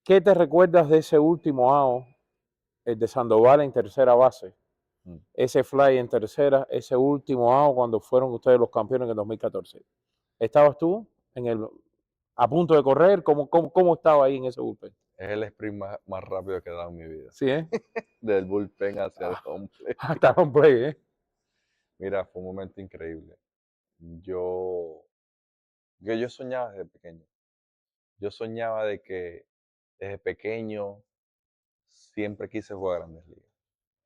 ¿Qué te recuerdas de ese último out, el de Sandoval en tercera base? Ese fly en tercera, ese último out cuando fueron ustedes los campeones en el 2014. ¿Estabas tú a punto de correr? ¿Cómo estaba ahí en ese bullpen? Es el sprint más rápido que he dado en mi vida. Sí, ¿eh? Del bullpen hacia el home plate. Hasta home play, ¿eh? Mira, fue un momento increíble. Yo, yo soñaba desde pequeño. Yo soñaba de que desde pequeño siempre quise jugar a Grandes Ligas.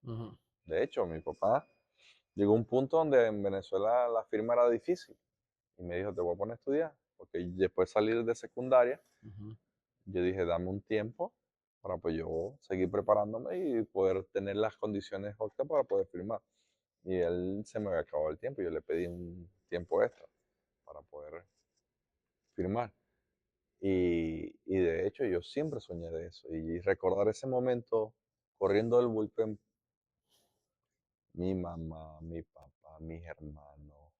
Uh-huh. De hecho, mi papá llegó a un punto donde en Venezuela la firma era difícil. Y me dijo, te voy a poner a estudiar. Porque después de salir de secundaria, Uh-huh. yo dije, dame un tiempo para pues yo seguir preparándome y poder tener las condiciones óptimas para poder firmar. Y él se me había acabado el tiempo y yo le pedí un tiempo extra para poder firmar. Y de hecho yo siempre soñé de eso. Y recordar ese momento corriendo del bullpen, mi mamá, mi papá, mis hermanos,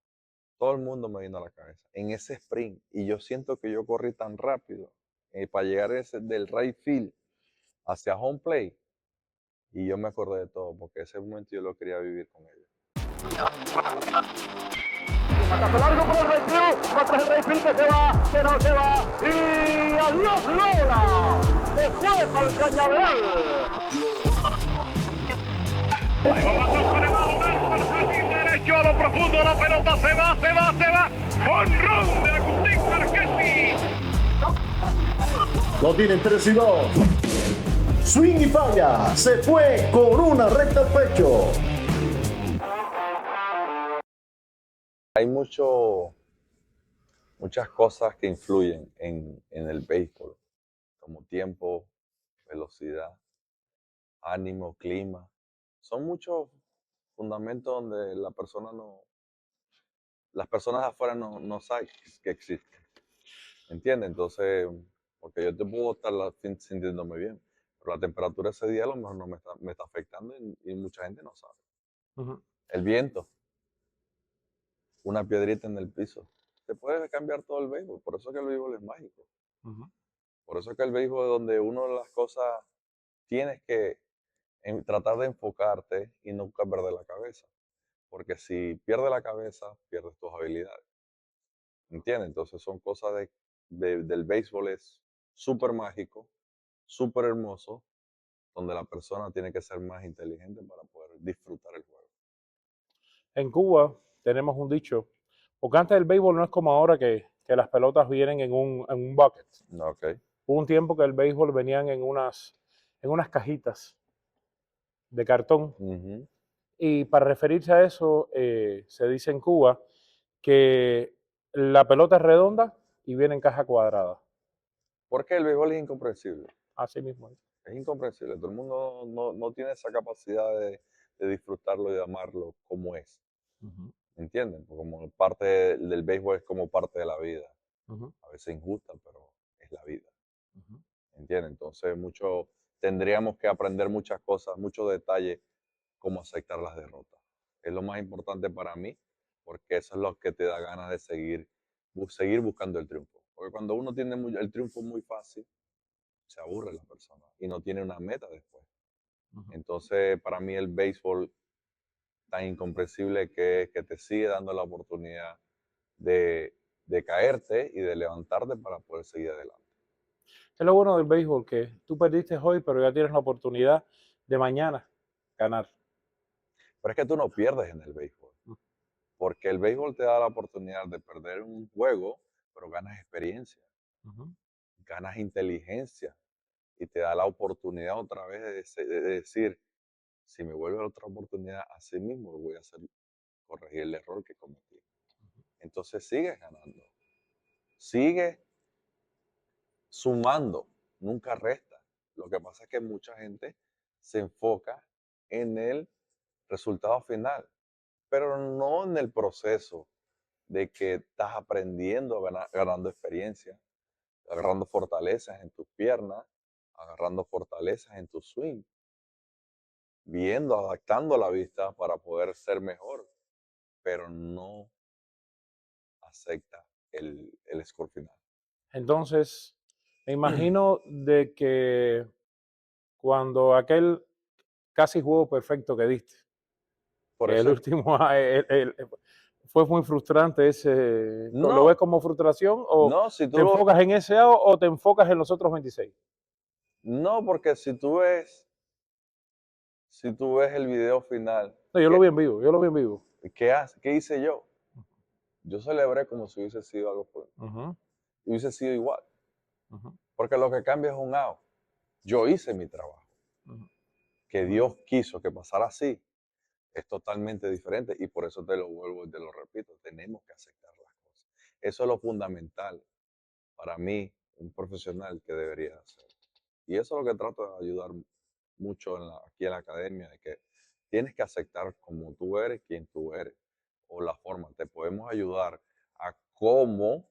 todo el mundo me vino a la cabeza en ese sprint. Y yo siento que yo corrí tan rápido para llegar del right field hacia home plate. Y yo me acordé de todo, porque ese momento yo lo quería vivir con ellos. Pasazo largo por el Rayfield, contra el Rayfield que se va, que no se va, y adiós Lola, se fue para el cañaveral. Ahí va Mateo con el lado del jardín derecho a lo profundo, la pelota se va, ¡jonrón de Agustín Marchetti! Lo tienen 3-2. Swing y falla, se fue con una recta al pecho. Hay muchas cosas que influyen en el béisbol, como tiempo, velocidad, ánimo, clima. Son muchos fundamentos donde las personas de afuera no saben que existen. ¿Entiendes? Entonces, porque yo te puedo estar sintiéndome bien, pero la temperatura ese día a lo mejor no me está afectando y mucha gente no sabe. Uh-huh. El viento, una piedrita en el piso, te puede cambiar todo el béisbol. Por eso es que el béisbol es mágico. Uh-huh. Por eso es que el béisbol es donde uno de las cosas tienes que tratar de enfocarte y nunca perder la cabeza. Porque si pierdes la cabeza, pierdes tus habilidades. ¿Entiendes? Entonces son cosas del béisbol, es súper mágico, súper hermoso, donde la persona tiene que ser más inteligente para poder disfrutar el juego. En Cuba tenemos un dicho, porque antes el béisbol no es como ahora que las pelotas vienen en un bucket. Ok. Hubo un tiempo que el béisbol venían en unas cajitas de cartón. Ujú. Y para referirse a eso, se dice en Cuba que la pelota es redonda y viene en caja cuadrada. Porque el béisbol es incomprensible. Así mismo es. Es incomprensible. Todo el mundo no tiene esa capacidad de disfrutarlo y de amarlo como es. Uh-huh. ¿Entienden? Porque como parte del béisbol es como parte de la vida. Uh-huh. A veces injusta, pero es la vida. Uh-huh. ¿Entienden? Entonces tendríamos que aprender muchas cosas, muchos detalles, cómo aceptar las derrotas. Es lo más importante para mí, porque eso es lo que te da ganas de seguir buscando el triunfo. Porque cuando uno tiene el triunfo muy fácil, se aburre la persona y no tiene una meta después. Uh-huh. Entonces, para mí el béisbol tan incomprensible que es que te sigue dando la oportunidad de, de caerte y de levantarte para poder seguir adelante. Es lo bueno del béisbol, que tú perdiste hoy, pero ya tienes la oportunidad de mañana ganar. Pero es que tú no pierdes en el béisbol, porque el béisbol te da la oportunidad de perder un juego, pero ganas experiencia, Uh-huh. ganas inteligencia y te da la oportunidad otra vez de decir, si me vuelve otra oportunidad, así mismo voy a hacer, corregir el error que cometí. Entonces sigues ganando, sigues sumando, nunca resta. Lo que pasa es que mucha gente se enfoca en el resultado final, pero no en el proceso de que estás aprendiendo, ganando experiencia, agarrando fortalezas en tus piernas, agarrando fortalezas en tu swing, viendo, adaptando la vista para poder ser mejor, pero no acepta el score final. Entonces, Me imagino de que cuando aquel casi juego perfecto que diste, Por que el eso, último fue muy frustrante ese, ¿lo ves no, como frustración o no, si te tú lo, enfocas en ese out o te enfocas en los otros 26? no, porque si tú ves el video final, No, yo lo vi en vivo, yo lo vi en vivo. ¿qué hice yo? Yo celebré como si hubiese sido algo, Ujú, hubiese sido igual, ujú, porque lo que cambia es un out. Yo hice mi trabajo. ujú, Que ujú. Dios quiso que pasara así, es totalmente diferente y por eso te lo vuelvo y te lo repito, tenemos que aceptar las cosas. Eso es lo fundamental para mí, un profesional que debería hacer. Y eso es lo que trato de ayudar mucho aquí en la academia, de que tienes que aceptar como tú eres, quien tú eres, o la forma. Te podemos ayudar a cómo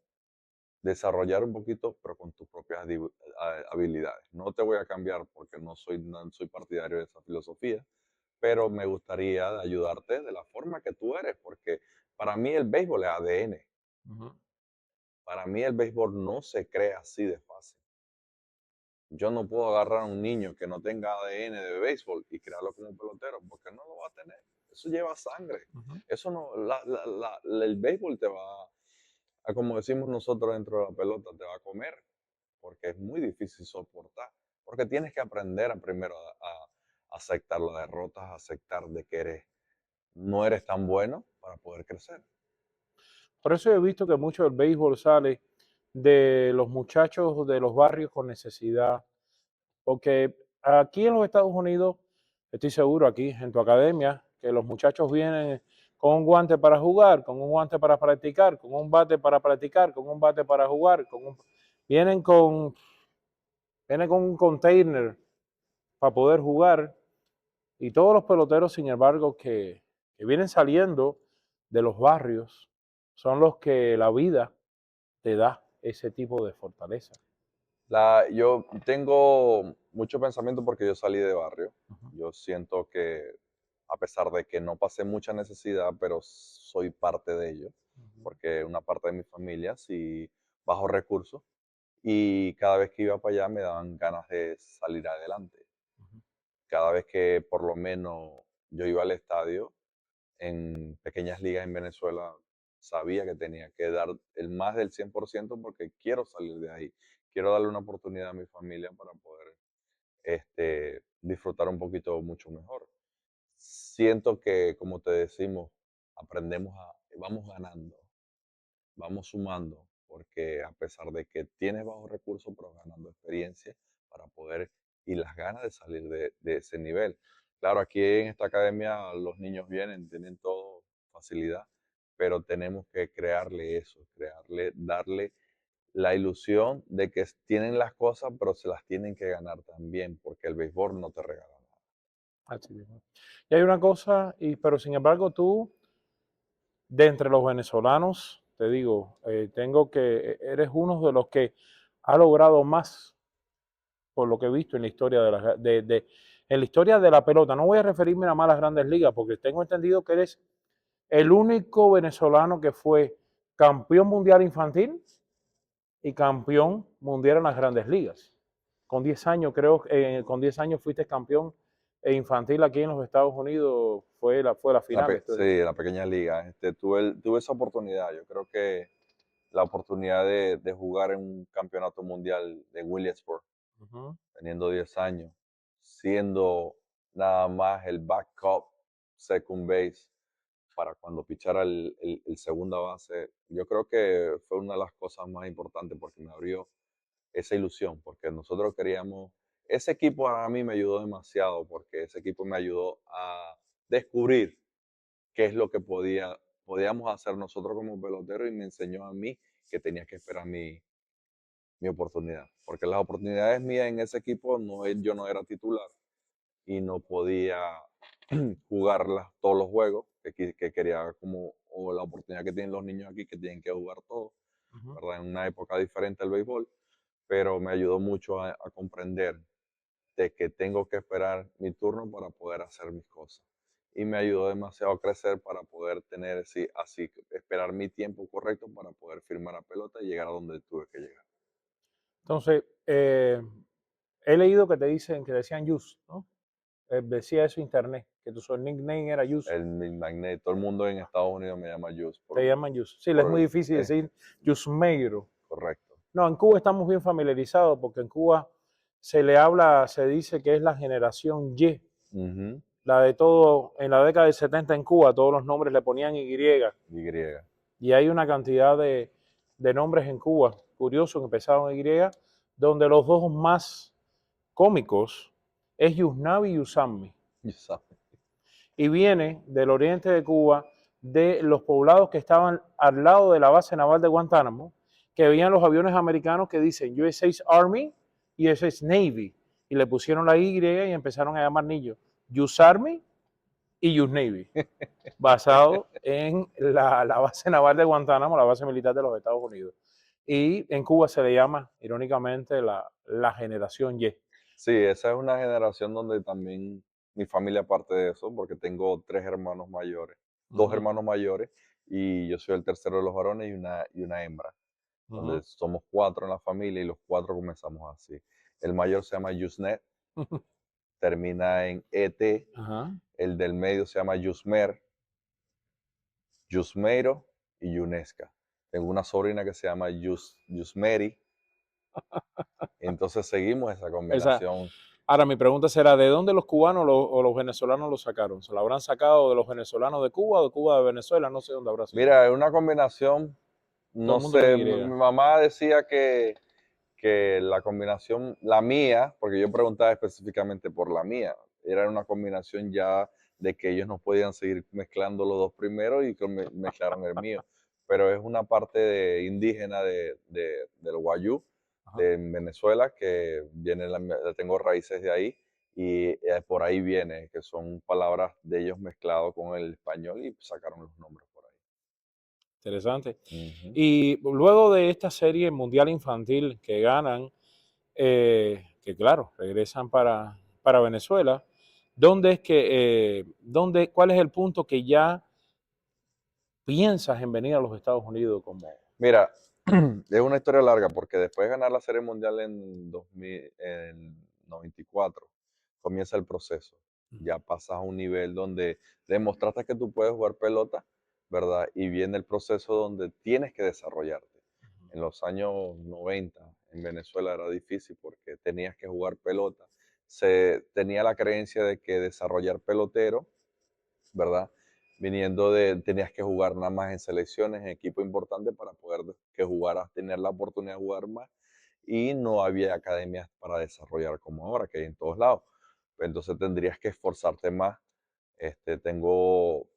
desarrollar un poquito, pero con tus propias habilidades. No te voy a cambiar porque no soy partidario de esa filosofía, pero me gustaría ayudarte de la forma que tú eres, porque para mí el béisbol es ADN. Ujú. Para mí el béisbol no se crea así de fácil. Yo no puedo agarrar a un niño que no tenga ADN de béisbol y crearlo como pelotero, porque no lo va a tener. Eso lleva sangre. Ujú. Eso no, el béisbol te va como decimos nosotros dentro de la pelota, te va a comer, porque es muy difícil soportar. Porque tienes que aprender primero a aceptar las derrotas, a aceptar de que no eres tan bueno para poder crecer. Por eso he visto que mucho del béisbol sale de los muchachos de los barrios con necesidad, porque aquí en los Estados Unidos, estoy seguro aquí en tu academia, que los muchachos vienen con un guante para jugar, con un guante para practicar, con un bate para practicar, con un bate para jugar, vienen con, vienen con un container para poder jugar. Y todos los peloteros, sin embargo, que vienen saliendo de los barrios, son los que la vida te da ese tipo de fortaleza. Yo tengo mucho pensamiento porque yo salí de barrio. Ujú, Yo siento que a pesar de que no pasé mucha necesidad, pero soy parte de ello, ujú, porque una parte de mi familia sí bajo recursos y cada vez que iba para allá me daban ganas de salir adelante. ujú. Cada vez que por lo menos yo iba al estadio en pequeñas ligas en Venezuela, sabía que tenía que dar el más del 100% porque quiero salir de ahí. Quiero darle una oportunidad a mi familia para poder disfrutar un poquito mucho mejor. Siento que, como te decimos, vamos ganando, vamos sumando, porque a pesar de que tienes bajos recursos, pero ganando experiencia para poder y las ganas de salir de ese nivel. Claro, aquí en esta academia los niños vienen, tienen todo facilidad, pero tenemos que crearle eso, darle la ilusión de que tienen las cosas, pero se las tienen que ganar también, porque el béisbol no te regala nada. Así mismo. Y hay una cosa, pero sin embargo tú, de entre los venezolanos, te digo, tengo que, eres uno de los que ha logrado más, por lo que he visto en la historia en la historia de la pelota. No voy a referirme nada más a las grandes ligas, porque tengo entendido que eres el único venezolano que fue campeón mundial infantil y campeón mundial en las grandes ligas. Con 10 años, creo, con 10 años fuiste campeón infantil aquí en los Estados Unidos, fue la final. Sí, la pequeña liga. Tuve esa oportunidad. Yo creo que la oportunidad de jugar en un campeonato mundial de Williamsport, Ujú, teniendo 10 años, siendo nada más el backup second base para cuando pichara el segunda base, yo creo que fue una de las cosas más importantes porque me abrió esa ilusión, porque nosotros queríamos, ese equipo a mí me ayudó demasiado, porque ese equipo me ayudó a descubrir qué es lo que podíamos hacer nosotros como peloteros y me enseñó a mí que tenía que esperar mi oportunidad, porque las oportunidades mías en ese equipo yo no era titular y no podía jugarlas todos los juegos que quería o la oportunidad que tienen los niños aquí que tienen que jugar todos, ujú. ¿verdad? En una época diferente al béisbol, pero me ayudó mucho a comprender de que tengo que esperar mi turno para poder hacer mis cosas. Y me ayudó demasiado a crecer para poder tener así, esperar mi tiempo correcto para poder firmar la pelota y llegar a donde tuve que llegar. Entonces, Eh, he leído que te dicen, que decían Yus, ¿no? Decía eso internet, que tu nickname era Yus. El Magnet, todo el mundo en Estados Unidos me llama Juice. Te llaman Yus. Sí, es muy difícil decir Yusmeiro. Correcto. No, en Cuba estamos bien familiarizados porque en Cuba se le habla, se dice que es la generación Y. Ujú. La de todo, en la década del 70 en Cuba, todos los nombres le ponían Y. Y. Y hay una cantidad de nombres en Cuba, curiosos, que empezaron en Y, donde los dos más cómicos es Yusnavi y Yusammi. You sabe. Y viene del oriente de Cuba, de los poblados que estaban al lado de la base naval de Guantánamo, que veían los aviones americanos que dicen USA Army y USA Navy, y le pusieron la Y y empezaron a llamar niños US Army y US Navy, basado en la base naval de Guantánamo, la base militar de los Estados Unidos. Y en Cuba se le llama, irónicamente, la generación Y. Sí, esa es una generación donde también mi familia parte de eso, porque tengo 3 hermanos mayores, 2 Ujú, hermanos mayores, y yo soy el tercero de los varones y una hembra, donde ujú. somos 4 en la familia y los 4 comenzamos así. El mayor se llama Yusnet, termina en ET, Ajá. el del medio se llama Yusmer, Yusmeiro y Yunesca. Tengo una sobrina que se llama Yusmeri, entonces seguimos esa Esa, combinación. ahora mi pregunta será, ¿de dónde los cubanos o los venezolanos lo sacaron? ¿Se lo habrán sacado de los venezolanos de Cuba o de Cuba de Venezuela? No sé dónde habrá sido. Mira, es una combinación, Todo no el mundo con sé, Y. mi mamá decía que la combinación, la mía, porque yo preguntaba específicamente por la mía, era una combinación ya de que ellos no podían seguir mezclando los dos primeros y que mezclaron el mío. Pero es una parte indígena del Guayú, Ajá. de Venezuela, que viene, tengo raíces de ahí y por ahí viene, que son palabras de ellos mezclados con el español y sacaron los nombres por ahí. Interesante. Ujú. Y luego de esta serie mundial infantil que ganan, que claro, regresan para Venezuela, ¿dónde es que, cuál es el punto que ya piensas en venir a los Estados Unidos como... Mira, es una historia larga porque después de ganar la Serie Mundial en 94, comienza el proceso. Ya pasas a un nivel donde demostraste que tú puedes jugar pelota, ¿verdad? Y viene el proceso donde tienes que desarrollarte. En los años 90 en Venezuela era difícil porque tenías que jugar pelota. Se tenía la creencia de que desarrollar pelotero, ¿verdad? Tenías que jugar nada más en selecciones, en equipo importante para poder que jugaras, tener la oportunidad de jugar más. Y no había academias para desarrollar como ahora, que hay en todos lados. Entonces tendrías que esforzarte más. Este, tengo,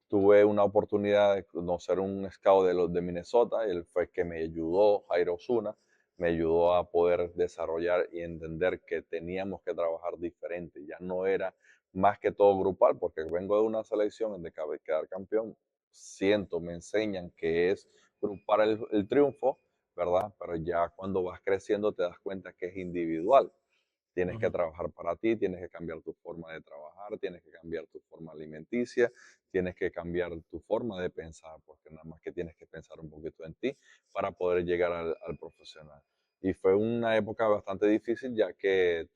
Tuve una oportunidad de conocer un scout de los de Minnesota, y él fue el que me ayudó, Jairo Osuna, me ayudó a poder desarrollar y entender que teníamos que trabajar diferente. Ya no era más que todo grupal, porque vengo de una selección de quedar campeón. Me enseñan que es grupar el triunfo, ¿verdad? Pero ya cuando vas creciendo te das cuenta que es individual. Tienes que Ujú. trabajar para ti, tienes que cambiar tu forma de trabajar, tienes que cambiar tu forma alimenticia, tienes que cambiar tu forma de pensar, porque nada más que tienes que pensar un poquito en ti para poder llegar al profesional. Y fue una época bastante difícil, ya que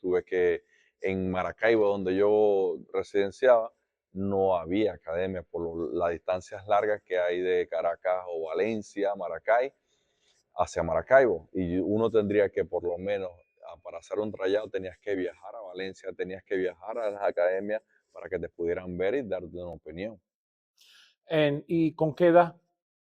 en Maracaibo, donde yo residenciaba, no había academia por las distancias largas que hay de Caracas o Valencia, Maracay, hacia Maracaibo. Y uno tendría que por lo menos, para hacer un trayado, tenías que viajar a Valencia, tenías que viajar a las academias para que te pudieran ver y darte una opinión. ¿Y con qué edad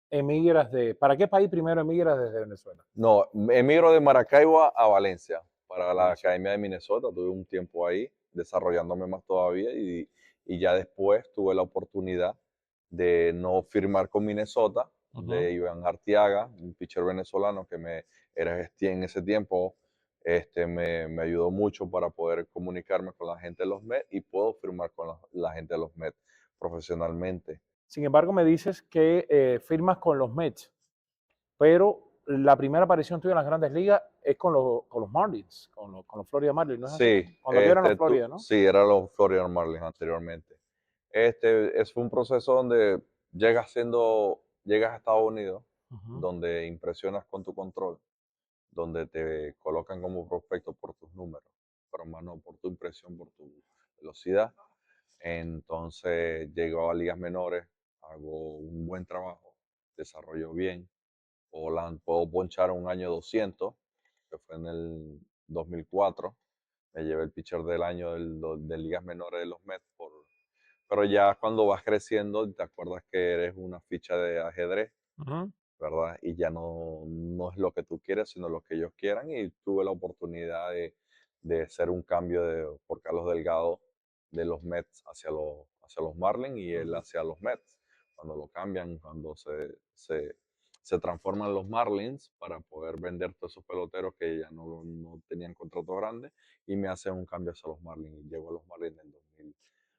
emigras para qué país primero emigras desde Venezuela? No, emigro de Maracaibo a Valencia para la Valencia. Academia de Minnesota. Tuve un tiempo ahí desarrollándome más todavía y ya después tuve la oportunidad de no firmar con Minnesota, Ujú. de Iván Arteaga, un pitcher venezolano que en ese tiempo me ayudó mucho para poder comunicarme con la gente de los Mets y puedo firmar con la gente de los Mets profesionalmente. Sin embargo, me dices que firmas con los Mets, pero la primera aparición tuya en las grandes ligas es con los Marlins, con los Florida Marlins, ¿no es así? Sí, Cuando aquí eran los Florida, ¿no? sí, era los Florida Marlins anteriormente. Es un proceso donde llegas a Estados Unidos, Ujú. donde impresionas con tu control, donde te colocan como prospecto por tus números, pero más no por tu impresión, por tu velocidad. Entonces llego a ligas menores, hago un buen trabajo, desarrollo bien, puedo ponchar un año 200, que fue en el 2004. Me llevé el pitcher del año de ligas menores de los Mets. Pero ya cuando vas creciendo, te acuerdas que eres una ficha de ajedrez, Ujú. ¿verdad? Y ya no es lo que tú quieres, sino lo que ellos quieran. Y tuve la oportunidad de hacer un cambio por Carlos Delgado de los Mets hacia los Marlins y él Ujú. hacia los Mets. Cuando lo cambian, cuando se transforman los Marlins para poder vender todos esos peloteros que ya no tenían contrato grande y me hacen un cambio hacia los Marlins y llego a los Marlins en 2000,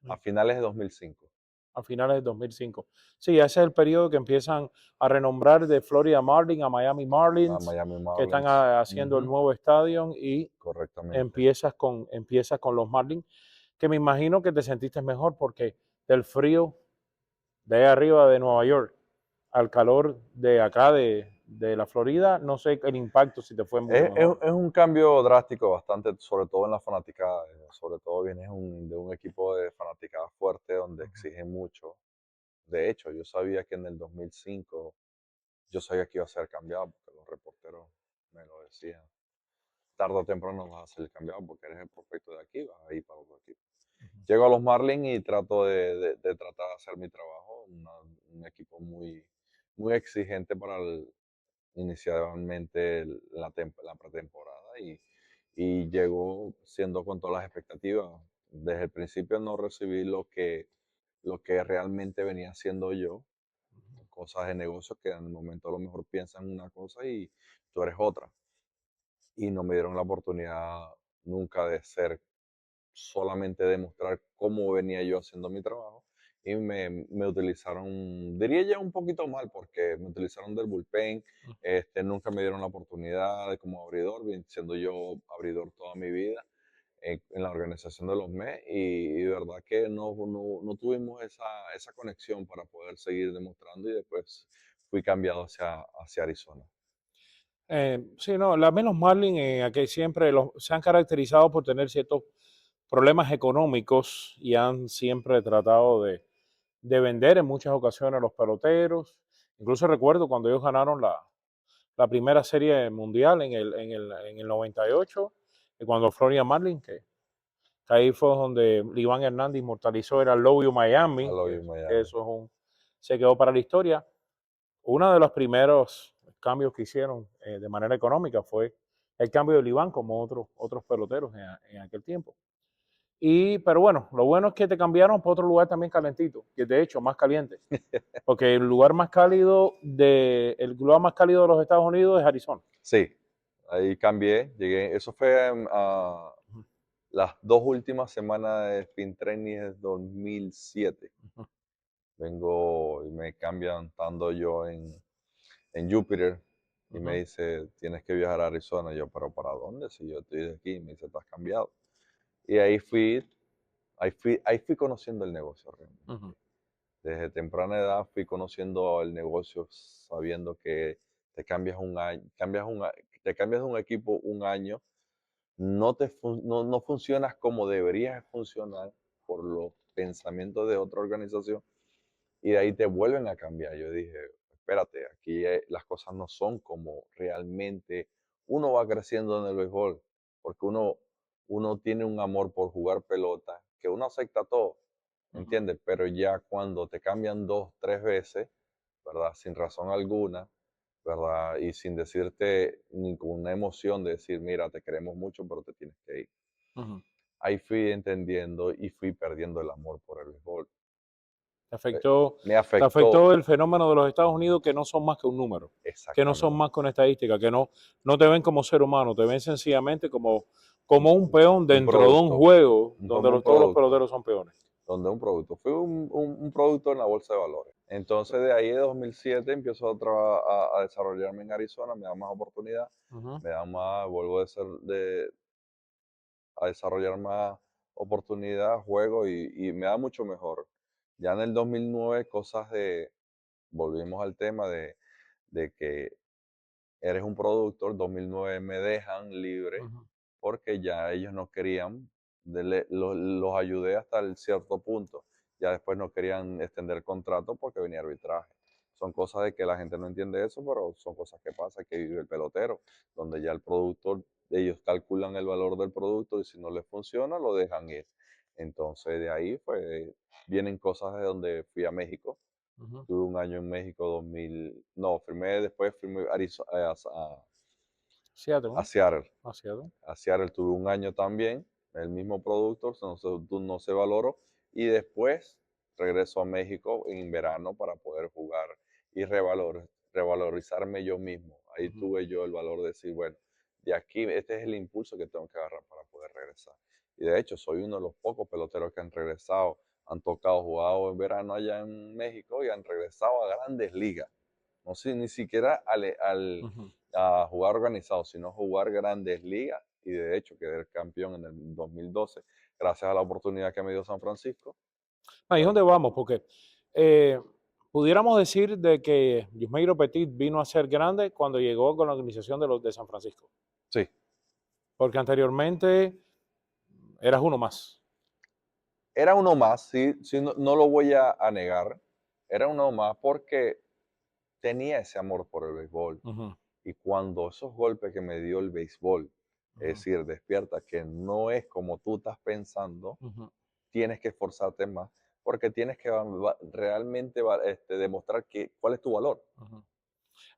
a finales de 2005. A finales de 2005. Sí, ese es el periodo que empiezan a renombrar de Florida Marlins a Miami A Marlins, Miami que están Marlins. haciendo el Ujú, nuevo estadio y correctamente. empiezas con los Marlins, que me imagino que te sentiste mejor porque del frío de ahí arriba de Nueva York al calor de acá de la Florida, no sé el impacto si te fue mucho mejor. Es un cambio drástico bastante, sobre todo en la fanaticada. Sobre todo vienes de un equipo de fanaticada fuerte donde exigen mucho. De hecho, yo sabía que en el 2005, yo sabía que iba a ser cambiado porque los reporteros me lo decían. Tarde o temprano vas a ser cambiado porque eres el prospecto de aquí, vas a ir para otro equipo. Llego a los Marlins y trato de tratar de hacer mi trabajo. Un equipo muy exigente para inicialmente la pretemporada y llegó siendo con todas las expectativas. Desde el principio no recibí lo que realmente venía haciendo yo, cosas de negocio que en el momento a lo mejor piensan una cosa y tú eres otra. Y no me dieron la oportunidad nunca de ser solamente demostrar cómo venía yo haciendo mi trabajo y me utilizaron, diría ya un poquito mal, porque me utilizaron del bullpen, nunca me dieron la oportunidad de como abridor, siendo yo abridor toda mi vida en la organización de los Mets y de verdad que no tuvimos esa conexión para poder seguir demostrando y después fui cambiado hacia Arizona. Sí, no, la menos Marlins aquí siempre se han caracterizado por tener ciertos problemas económicos y han siempre tratado de vender en muchas ocasiones a los peloteros. Incluso recuerdo cuando ellos ganaron la primera serie mundial en el 98, y cuando Florida Marlins, que ahí fue donde Iván Hernández inmortalizó, era Love You I Miami, love que, you, que Miami. eso se quedó para la historia. Uno de los primeros cambios que hicieron de manera económica fue el cambio de Iván como otros peloteros en aquel tiempo. Pero bueno, lo bueno es que te cambiaron para otro lugar también calentito, que de hecho más caliente, porque el lugar más cálido de los Estados Unidos es Arizona. Sí, ahí cambié, llegué, eso fue Ujú, las 2 últimas semanas de Spring Training de 2007. ujú, Vengo y me cambian estando yo en Júpiter y me ujú, dice, tienes que viajar a Arizona. Y yo, ¿pero para dónde? Si yo estoy de aquí, y me dice, estás cambiado. Y ahí fui conociendo el negocio realmente. ujú, Desde temprana edad fui conociendo el negocio, sabiendo que te cambias un año, te cambias de un equipo un año, no funcionas como deberías funcionar por los pensamientos de otra organización y de ahí te vuelven a cambiar. Yo dije, espérate, aquí las cosas no son como realmente uno va creciendo en el béisbol, porque uno tiene un amor por jugar pelota, que uno acepta todo, ujú, ¿entiendes? Pero ya cuando te cambian 2, 3 veces, ¿verdad? Sin razón alguna, ¿verdad? Y sin decirte ninguna emoción de decir, mira, te queremos mucho, pero te tienes que ir. ujú. Ahí fui entendiendo y fui perdiendo el amor por el béisbol. Te Eh, afectó, Me te afectó afectó el fenómeno de los Estados Unidos, que no son más que un número, que no son exactamente. más que una estadística, que no te ven como ser humano, te ven sencillamente como un peón Un dentro de un producto, juego como donde un todos los producto, peloteros son peones. donde un producto. Fue un producto en la bolsa de valores. Entonces de ahí de 2007 empiezo a desarrollarme en Arizona, me da más oportunidad, Ujú, vuelvo a desarrollar más oportunidad, juego y me da mucho mejor. Ya en el 2009 volvimos al tema de que eres un productor, 2009 me dejan libre Ujú. porque ya ellos no querían, los ayudé hasta el cierto punto, ya después no querían extender el contrato porque venía arbitraje. Son cosas de que la gente no entiende eso, pero son cosas que pasan, que vive el pelotero, donde ya el productor, ellos calculan el valor del producto y si no les funciona, lo dejan ir. Entonces de ahí pues vienen cosas de donde fui a México. Ujú. Tuve un año en México, no, firmé Seattle, a ¿no? Seattle. A Seattle. A Seattle tuve un año también, el mismo producto, no se valoró. Y después regreso a México en verano para poder jugar y revalorizarme yo mismo. Ahí Ujú. tuve yo el valor de decir, bueno, de aquí, este es el impulso que tengo que agarrar para poder regresar. Y de hecho, soy uno de los pocos peloteros que han regresado, han tocado, jugado en verano allá en México y han regresado a grandes ligas. No sé, ni siquiera Ujú. a jugar organizado, sino jugar grandes ligas. Y de hecho quedé campeón en el 2012, gracias a la oportunidad que me dio San Francisco. Ahí es ¿Verdad? donde vamos, porque eh, pudiéramos decir de que Yusmeiro Petit vino a ser grande cuando llegó con la organización de los de San Francisco, Sí, porque anteriormente eras uno más. era uno más, sí, sí, no, no lo voy a negar. Era uno más porque tenía ese amor por el béisbol. Ujú. Y cuando esos golpes que me dio el béisbol, es Ujú. decir, despierta que no es como tú estás pensando, Ujú. tienes que esforzarte más, porque tienes que realmente demostrar cuál es tu valor. Ujú.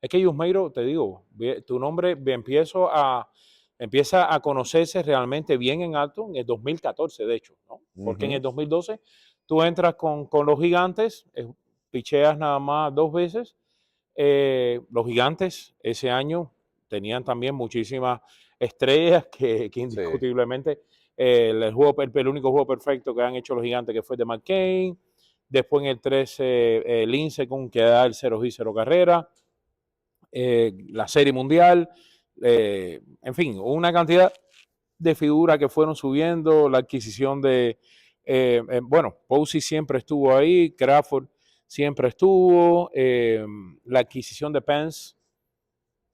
Es que Yusmeiro, te digo, tu nombre empieza a conocerse realmente bien en alto en el 2014, de hecho, ¿no? Porque en el Ujú. 2012 tú entras con los gigantes, picheas nada más 2 veces. Los gigantes ese año tenían también muchísimas estrellas que Sí, indiscutiblemente el único juego perfecto que han hecho los gigantes que fue de McCain. Después en el 13, Lincecum que da el 0 y 0 carrera, la Serie Mundial, en fin, una cantidad de figuras que fueron subiendo, la adquisición bueno, Posey siempre estuvo ahí, Crawford siempre estuvo, la adquisición de Pence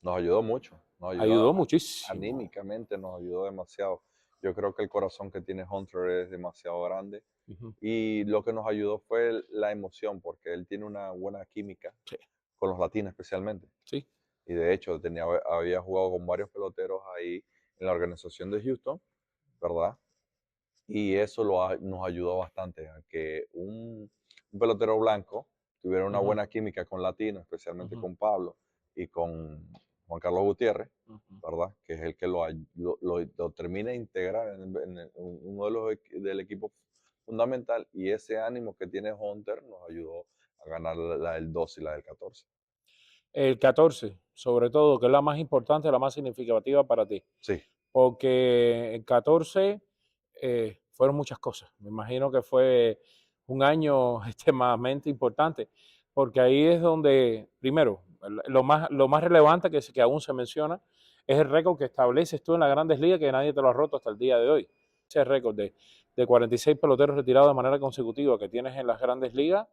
nos ayudó mucho, nos ayudó ayudó muchísimo. anímicamente, nos ayudó demasiado. Yo creo que el corazón que tiene Hunter es demasiado grande Ujú. y lo que nos ayudó fue la emoción, porque él tiene una buena química Sí, con los latinos especialmente. sí. Y de hecho había jugado con varios peloteros ahí en la organización de Houston, ¿verdad? Y eso nos ayudó bastante a que un pelotero blanco tuviera una Ujú, buena química con latinos, especialmente ujú, con Pablo y con Juan Carlos Gutiérrez, ujú. ¿verdad? Que es el que lo termina de integrar en uno de del equipo fundamental. Y ese ánimo que tiene Hunter nos ayudó a ganar la del 2 y la del 14. El 14, sobre todo, que es la más importante, la más significativa para ti. Sí, Porque el 14 fueron muchas cosas. Me imagino que fue un año extremadamente importante, porque ahí es donde, primero, lo más relevante que aún se menciona es el récord que estableces tú en las grandes ligas, que nadie te lo ha roto hasta el día de hoy. Ese récord de 46 peloteros retirados de manera consecutiva que tienes en las grandes ligas.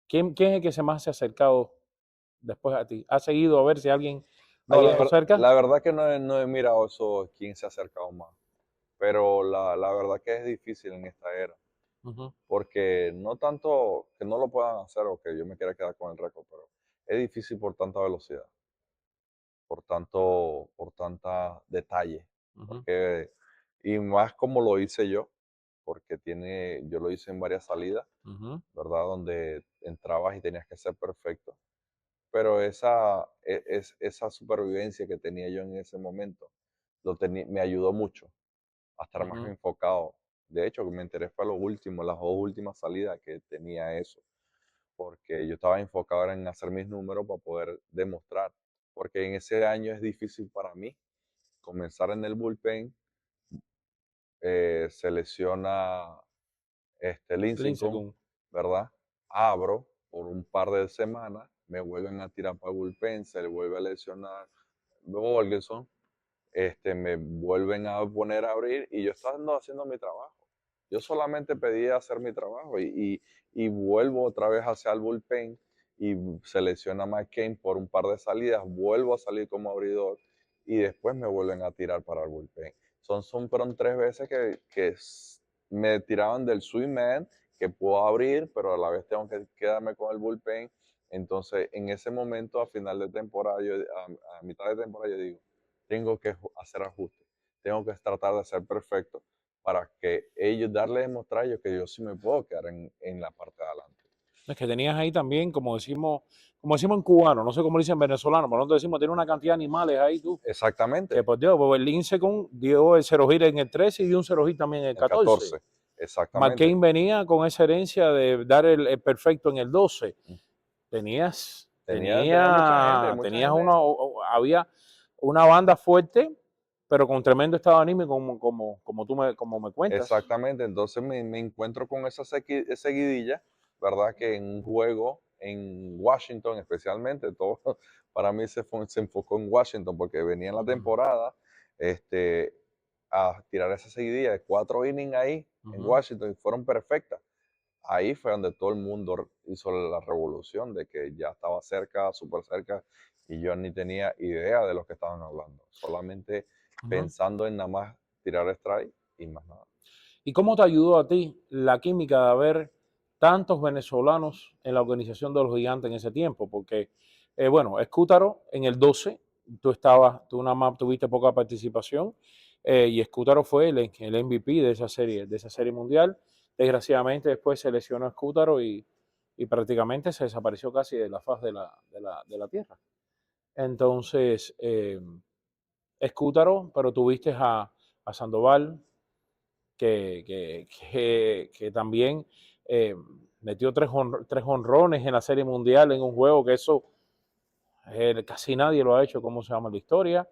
¿Quién es el que más se ha acercado después a ti? ¿Has seguido a ver si alguien ha no, llegado cerca? la verdad que no he mirado eso, quién se ha acercado más, pero la verdad que es difícil en esta era, Ujú, porque no tanto que no lo puedan hacer o que yo me quiera quedar con el récord, pero es difícil por tanta velocidad, por tanta detalle, ujú, porque, y más como lo hice yo, porque yo lo hice en varias salidas, ujú. ¿verdad? Donde entrabas y tenías que ser perfecto, pero esa supervivencia que tenía yo en ese momento, me ayudó mucho a estar más Ujú. enfocado. De hecho, me enteré fue las 2 últimas salidas que tenía eso, porque yo estaba enfocado en hacer mis números para poder demostrar, porque en ese año es difícil para mí comenzar en el bullpen, se lesiona Lincecum, Lincecum. ¿verdad? Abro por un par de semanas, me vuelven a tirar para el bullpen, se le vuelve a lesionar Borgelson, me vuelven a poner a abrir y yo estaba haciendo mi trabajo. Yo solamente pedía hacer mi trabajo y vuelvo otra vez hacia el bullpen y se lesiona McCain por un par de salidas, vuelvo a salir como abridor y después me vuelven a tirar para el bullpen. Fueron 3 veces que me tiraban del swing man, que puedo abrir, pero a la vez tengo que quedarme con el bullpen. Entonces, en ese momento, a final de temporada, a mitad de temporada, yo digo, tengo que hacer ajustes, tengo que tratar de ser perfecto para que ellos, darles a demostrar a ellos que yo sí me puedo quedar en la parte de adelante. Es que tenías ahí también, como decimos en cubano, no sé cómo dicen en venezolano, pero nosotros decimos, tiene una cantidad de animales ahí tú. Exactamente. Que por Dios, el Lincecum dio el 0 hit en el 13 y dio un 0 hit también en el 14. 14, exactamente. McCain venía con esa herencia de dar el perfecto en el 12. Tenía mucha gente. Había una banda fuerte, pero con tremendo estado anímico, como me cuentas. Exactamente, entonces me encuentro con esa seguidilla, ¿verdad? Que en un juego en Washington especialmente, todo para mí se enfocó en Washington porque venía en la temporada a tirar esa seguidilla de 4 innings ahí en Washington y fueron perfectas. Ahí fue donde todo el mundo hizo la revolución de que ya estaba cerca, súper cerca, y yo ni tenía idea de lo que estaban hablando, solamente pensando en nada más tirar strike y más nada. ¿Y cómo te ayudó a ti la química de haber tantos venezolanos en la organización de los Gigantes en ese tiempo? Porque, bueno, Escútaro en el 12, tú nada más tuviste poca participación, y Escútaro fue el MVP de esa serie mundial. Desgraciadamente después se lesionó Escútaro y prácticamente se desapareció casi de la faz de la tierra. Entonces, Escútaro, pero tuviste a Sandoval, que también metió tres jonrones en la Serie Mundial en un juego que eso casi nadie lo ha hecho, ¿cómo se llama la historia?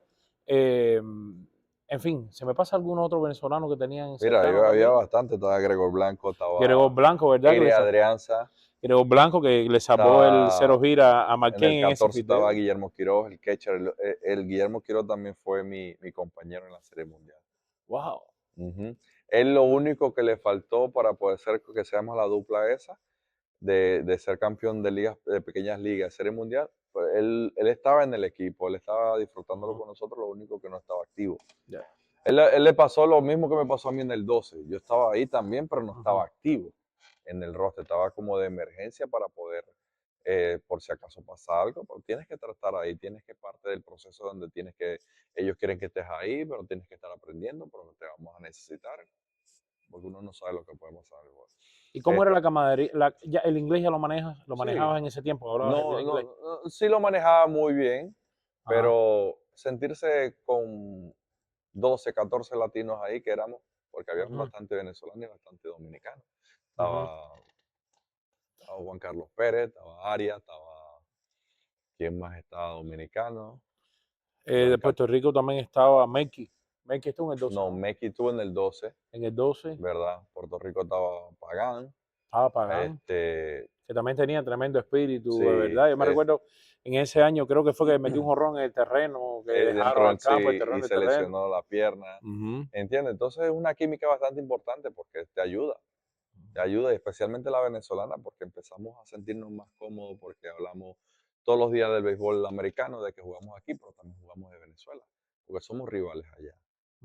En fin, ¿se me pasa algún otro venezolano que tenían cercano? Mira, había también? bastante, estaba Gregor Blanco, estaba Gregor Blanco, ¿verdad? Eri Adrianza, Gregor Blanco que le salvó el estaba 0 gira a en McCain el en ese 14 estaba fildeo. Guillermo Quiroz, el catcher. El Guillermo Quiroz también fue mi compañero en la Serie Mundial. Wow. Es lo único que le faltó para poder ser que seamos la dupla esa, de ser campeón de ligas, de pequeñas ligas, Serie Mundial. Pues él estaba en el equipo, él estaba disfrutándolo con nosotros, lo único que no estaba activo. Yeah. Él le pasó lo mismo que me pasó a mí en el 12. Yo estaba ahí también, pero no estaba activo en el roster. Estaba como de emergencia para poder, por si acaso pasa algo, pero tienes que tratar ahí, tienes que parte del proceso donde ellos quieren que estés ahí, pero tienes que estar aprendiendo, pero te vamos a necesitar, porque uno no sabe lo que puede pasar. ¿Y cómo era la camaradería? ¿El inglés ya lo Sí, manejabas en ese tiempo? ¿Hablabas el inglés? no, sí lo manejaba muy bien, Ajá. pero sentirse con 12, 14 latinos ahí que éramos, porque había bastante venezolanos y bastante dominicanos. Estaba Juan Carlos Pérez, estaba Arias, ¿quién más estaba dominicano? De Puerto Rico también estaba Meki. Meki estuvo en el 12. No, Meki estuvo en el 12. En el 12. ¿Verdad? Puerto Rico estaba Pagán. Estaba Pagán. Que también tenía tremendo espíritu, sí, de verdad. Yo me recuerdo en ese año, creo que fue que metió un jorrón en el terreno, que dejaron al campo el terreno. Y se lesionó la pierna. ¿Entiendes? Entonces es una química bastante importante porque te ayuda. Te ayuda, y especialmente la venezolana, porque empezamos a sentirnos más cómodos porque hablamos todos los días del béisbol americano, de que jugamos aquí, pero también jugamos de Venezuela, porque somos rivales allá,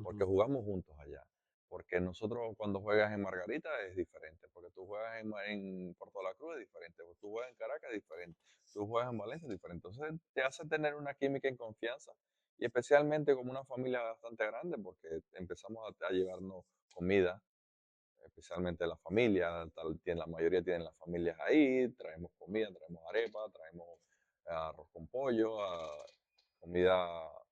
porque jugamos juntos allá, porque nosotros cuando juegas en Margarita es diferente, porque tú juegas en Puerto La Cruz es diferente, porque tú juegas en Caracas es diferente, tú juegas en Valencia es diferente, entonces te hace tener una química en confianza, y especialmente como una familia bastante grande, porque empezamos a llevarnos comida, especialmente la familia, la mayoría tienen las familias ahí, traemos comida, traemos arepa, traemos arroz con pollo, comida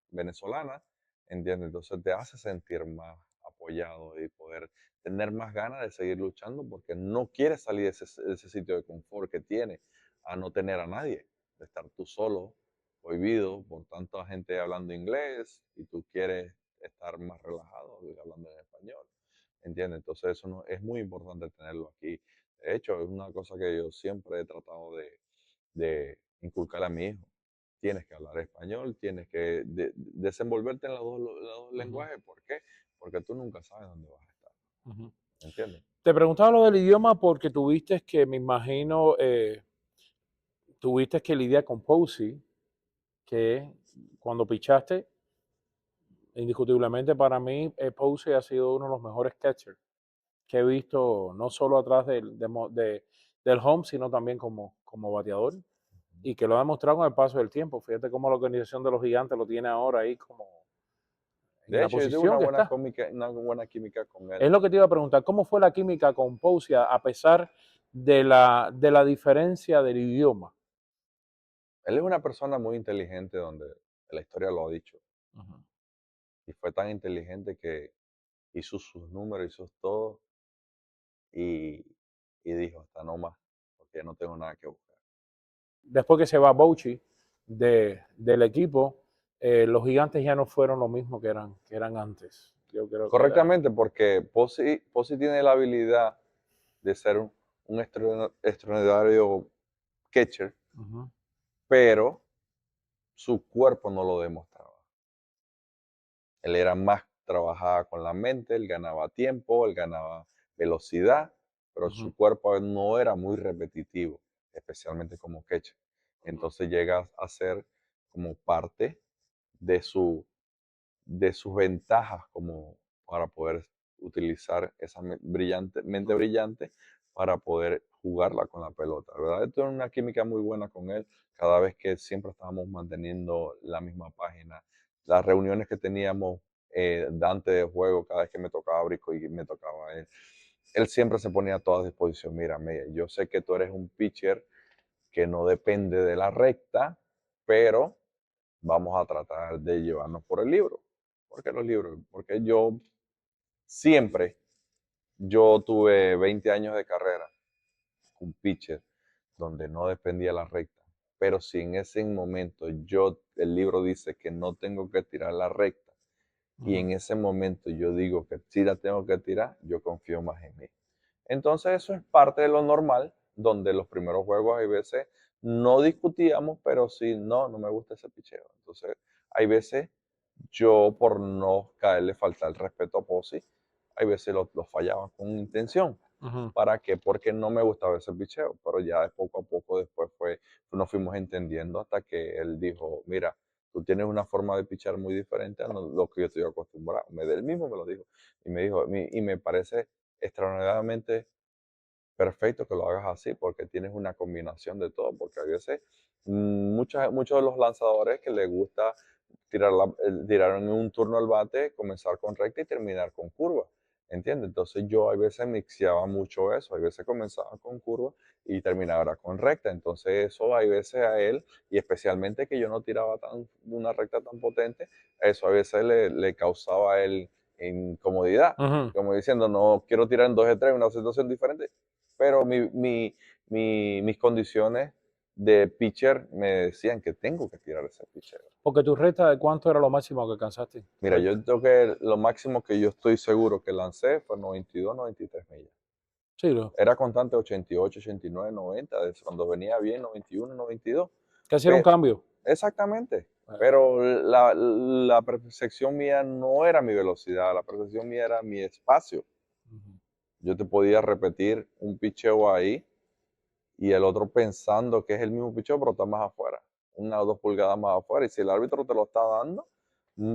venezolana, ¿entiendes? Entonces te hace sentir más apoyado y poder tener más ganas de seguir luchando porque no quieres salir de ese sitio de confort que tienes, a no tener a nadie, de estar tú solo, prohibido por tanta gente hablando inglés y tú quieres estar más relajado hablando en español. ¿Entiendes? Entonces eso es muy importante tenerlo aquí. De hecho, es una cosa que yo siempre he tratado de inculcar a mi hijo. Tienes que hablar español, tienes que desenvolverte en los dos lenguajes. ¿Por qué? Porque tú nunca sabes dónde vas a estar. ¿Entiendes? Te preguntaba lo del idioma porque tuviste que, me imagino, tuviste que lidiar con Posey, que cuando pichaste, indiscutiblemente para mí, Posey ha sido uno de los mejores catchers que he visto, no solo atrás del home, sino también como bateador, y que lo ha demostrado con el paso del tiempo. Fíjate cómo la organización de los Gigantes lo tiene ahora ahí como en De la hecho, yo tuve posición que está. una buena química con él. Es lo que te iba a preguntar, ¿cómo fue la química con Posey a pesar de la diferencia del idioma? Él es una persona muy inteligente, donde la historia lo ha dicho. Ujú. Y fue tan inteligente que hizo sus números, hizo todo, y, y dijo, hasta no más, porque ya no tengo nada que buscar. Después que se va Bouchy del equipo, los Gigantes ya no fueron lo mismo que eran antes. Yo creo que era... Correctamente, porque Posey tiene la habilidad de ser un extraordinario catcher, Ujú, pero su cuerpo no lo demostraba. Él era más, trabajaba con la mente, él ganaba tiempo, él ganaba velocidad, pero ujú, su cuerpo no era muy repetitivo, especialmente como catcher. Entonces llega a ser como parte de de sus ventajas, como para poder utilizar esa mente ujú, brillante para poder jugarla con la pelota, ¿verdad? Esto es una química muy buena con él, cada vez que siempre estábamos manteniendo la misma página. Las reuniones que teníamos antes de juego, cada vez que me tocaba Brico y me tocaba él siempre se ponía a toda disposición. Mira, yo sé que tú eres un pitcher que no depende de la recta, pero vamos a tratar de llevarnos por el libro. ¿Por qué los libros? Porque siempre, yo tuve 20 años de carrera, un pitcher, donde no dependía la recta. Pero si en ese momento el libro dice que no tengo que tirar la recta, y ujú. en ese momento yo digo que sí la tengo que tirar, yo confío más en mí. Entonces eso es parte de lo normal, donde los primeros juegos hay veces no discutíamos, pero sí, no me gusta ese picheo. Entonces hay veces yo, por no caerle falta el respeto a Pozzi, hay veces lo fallaba con intención. Ujú. ¿Para qué? Porque no me gustaba ese picheo, pero ya de poco a poco después nos fuimos entendiendo hasta que él dijo, mira, tú tienes una forma de pichar muy diferente a lo que yo estoy acostumbrado. Él mismo me lo dijo. Y me dijo, y me parece extraordinariamente perfecto que lo hagas así, porque tienes una combinación de todo, porque a veces muchos de los lanzadores que les gusta tirar en un turno al bate, comenzar con recta y terminar con curva, ¿entiendes? Entonces yo a veces mixeaba mucho eso, a veces comenzaba con curva y terminaba con recta, entonces eso a veces a él, y especialmente que yo no tiraba una recta tan potente, eso a veces le causaba a él incomodidad, Ujú. como diciendo, no quiero tirar en 2 de 3, una situación diferente, pero mis condiciones de pitcher me decían que tengo que tirar ese pitcher. Porque tu recta de cuánto era lo máximo que alcanzaste, Mira, recta. yo creo que lo máximo que yo estoy seguro que lancé fue 92, 93 millas. Sí, Era constante 88, 89, 90, cuando venía bien 91, 92. casi era un Pe- cambio. Exactamente. Pero la percepción mía no era mi velocidad, la percepción mía era mi espacio. Ujú. Yo te podía repetir un picheo ahí y el otro pensando que es el mismo picheo, pero está más afuera, 1 o 2 pulgadas más afuera. Y si el árbitro te lo está dando,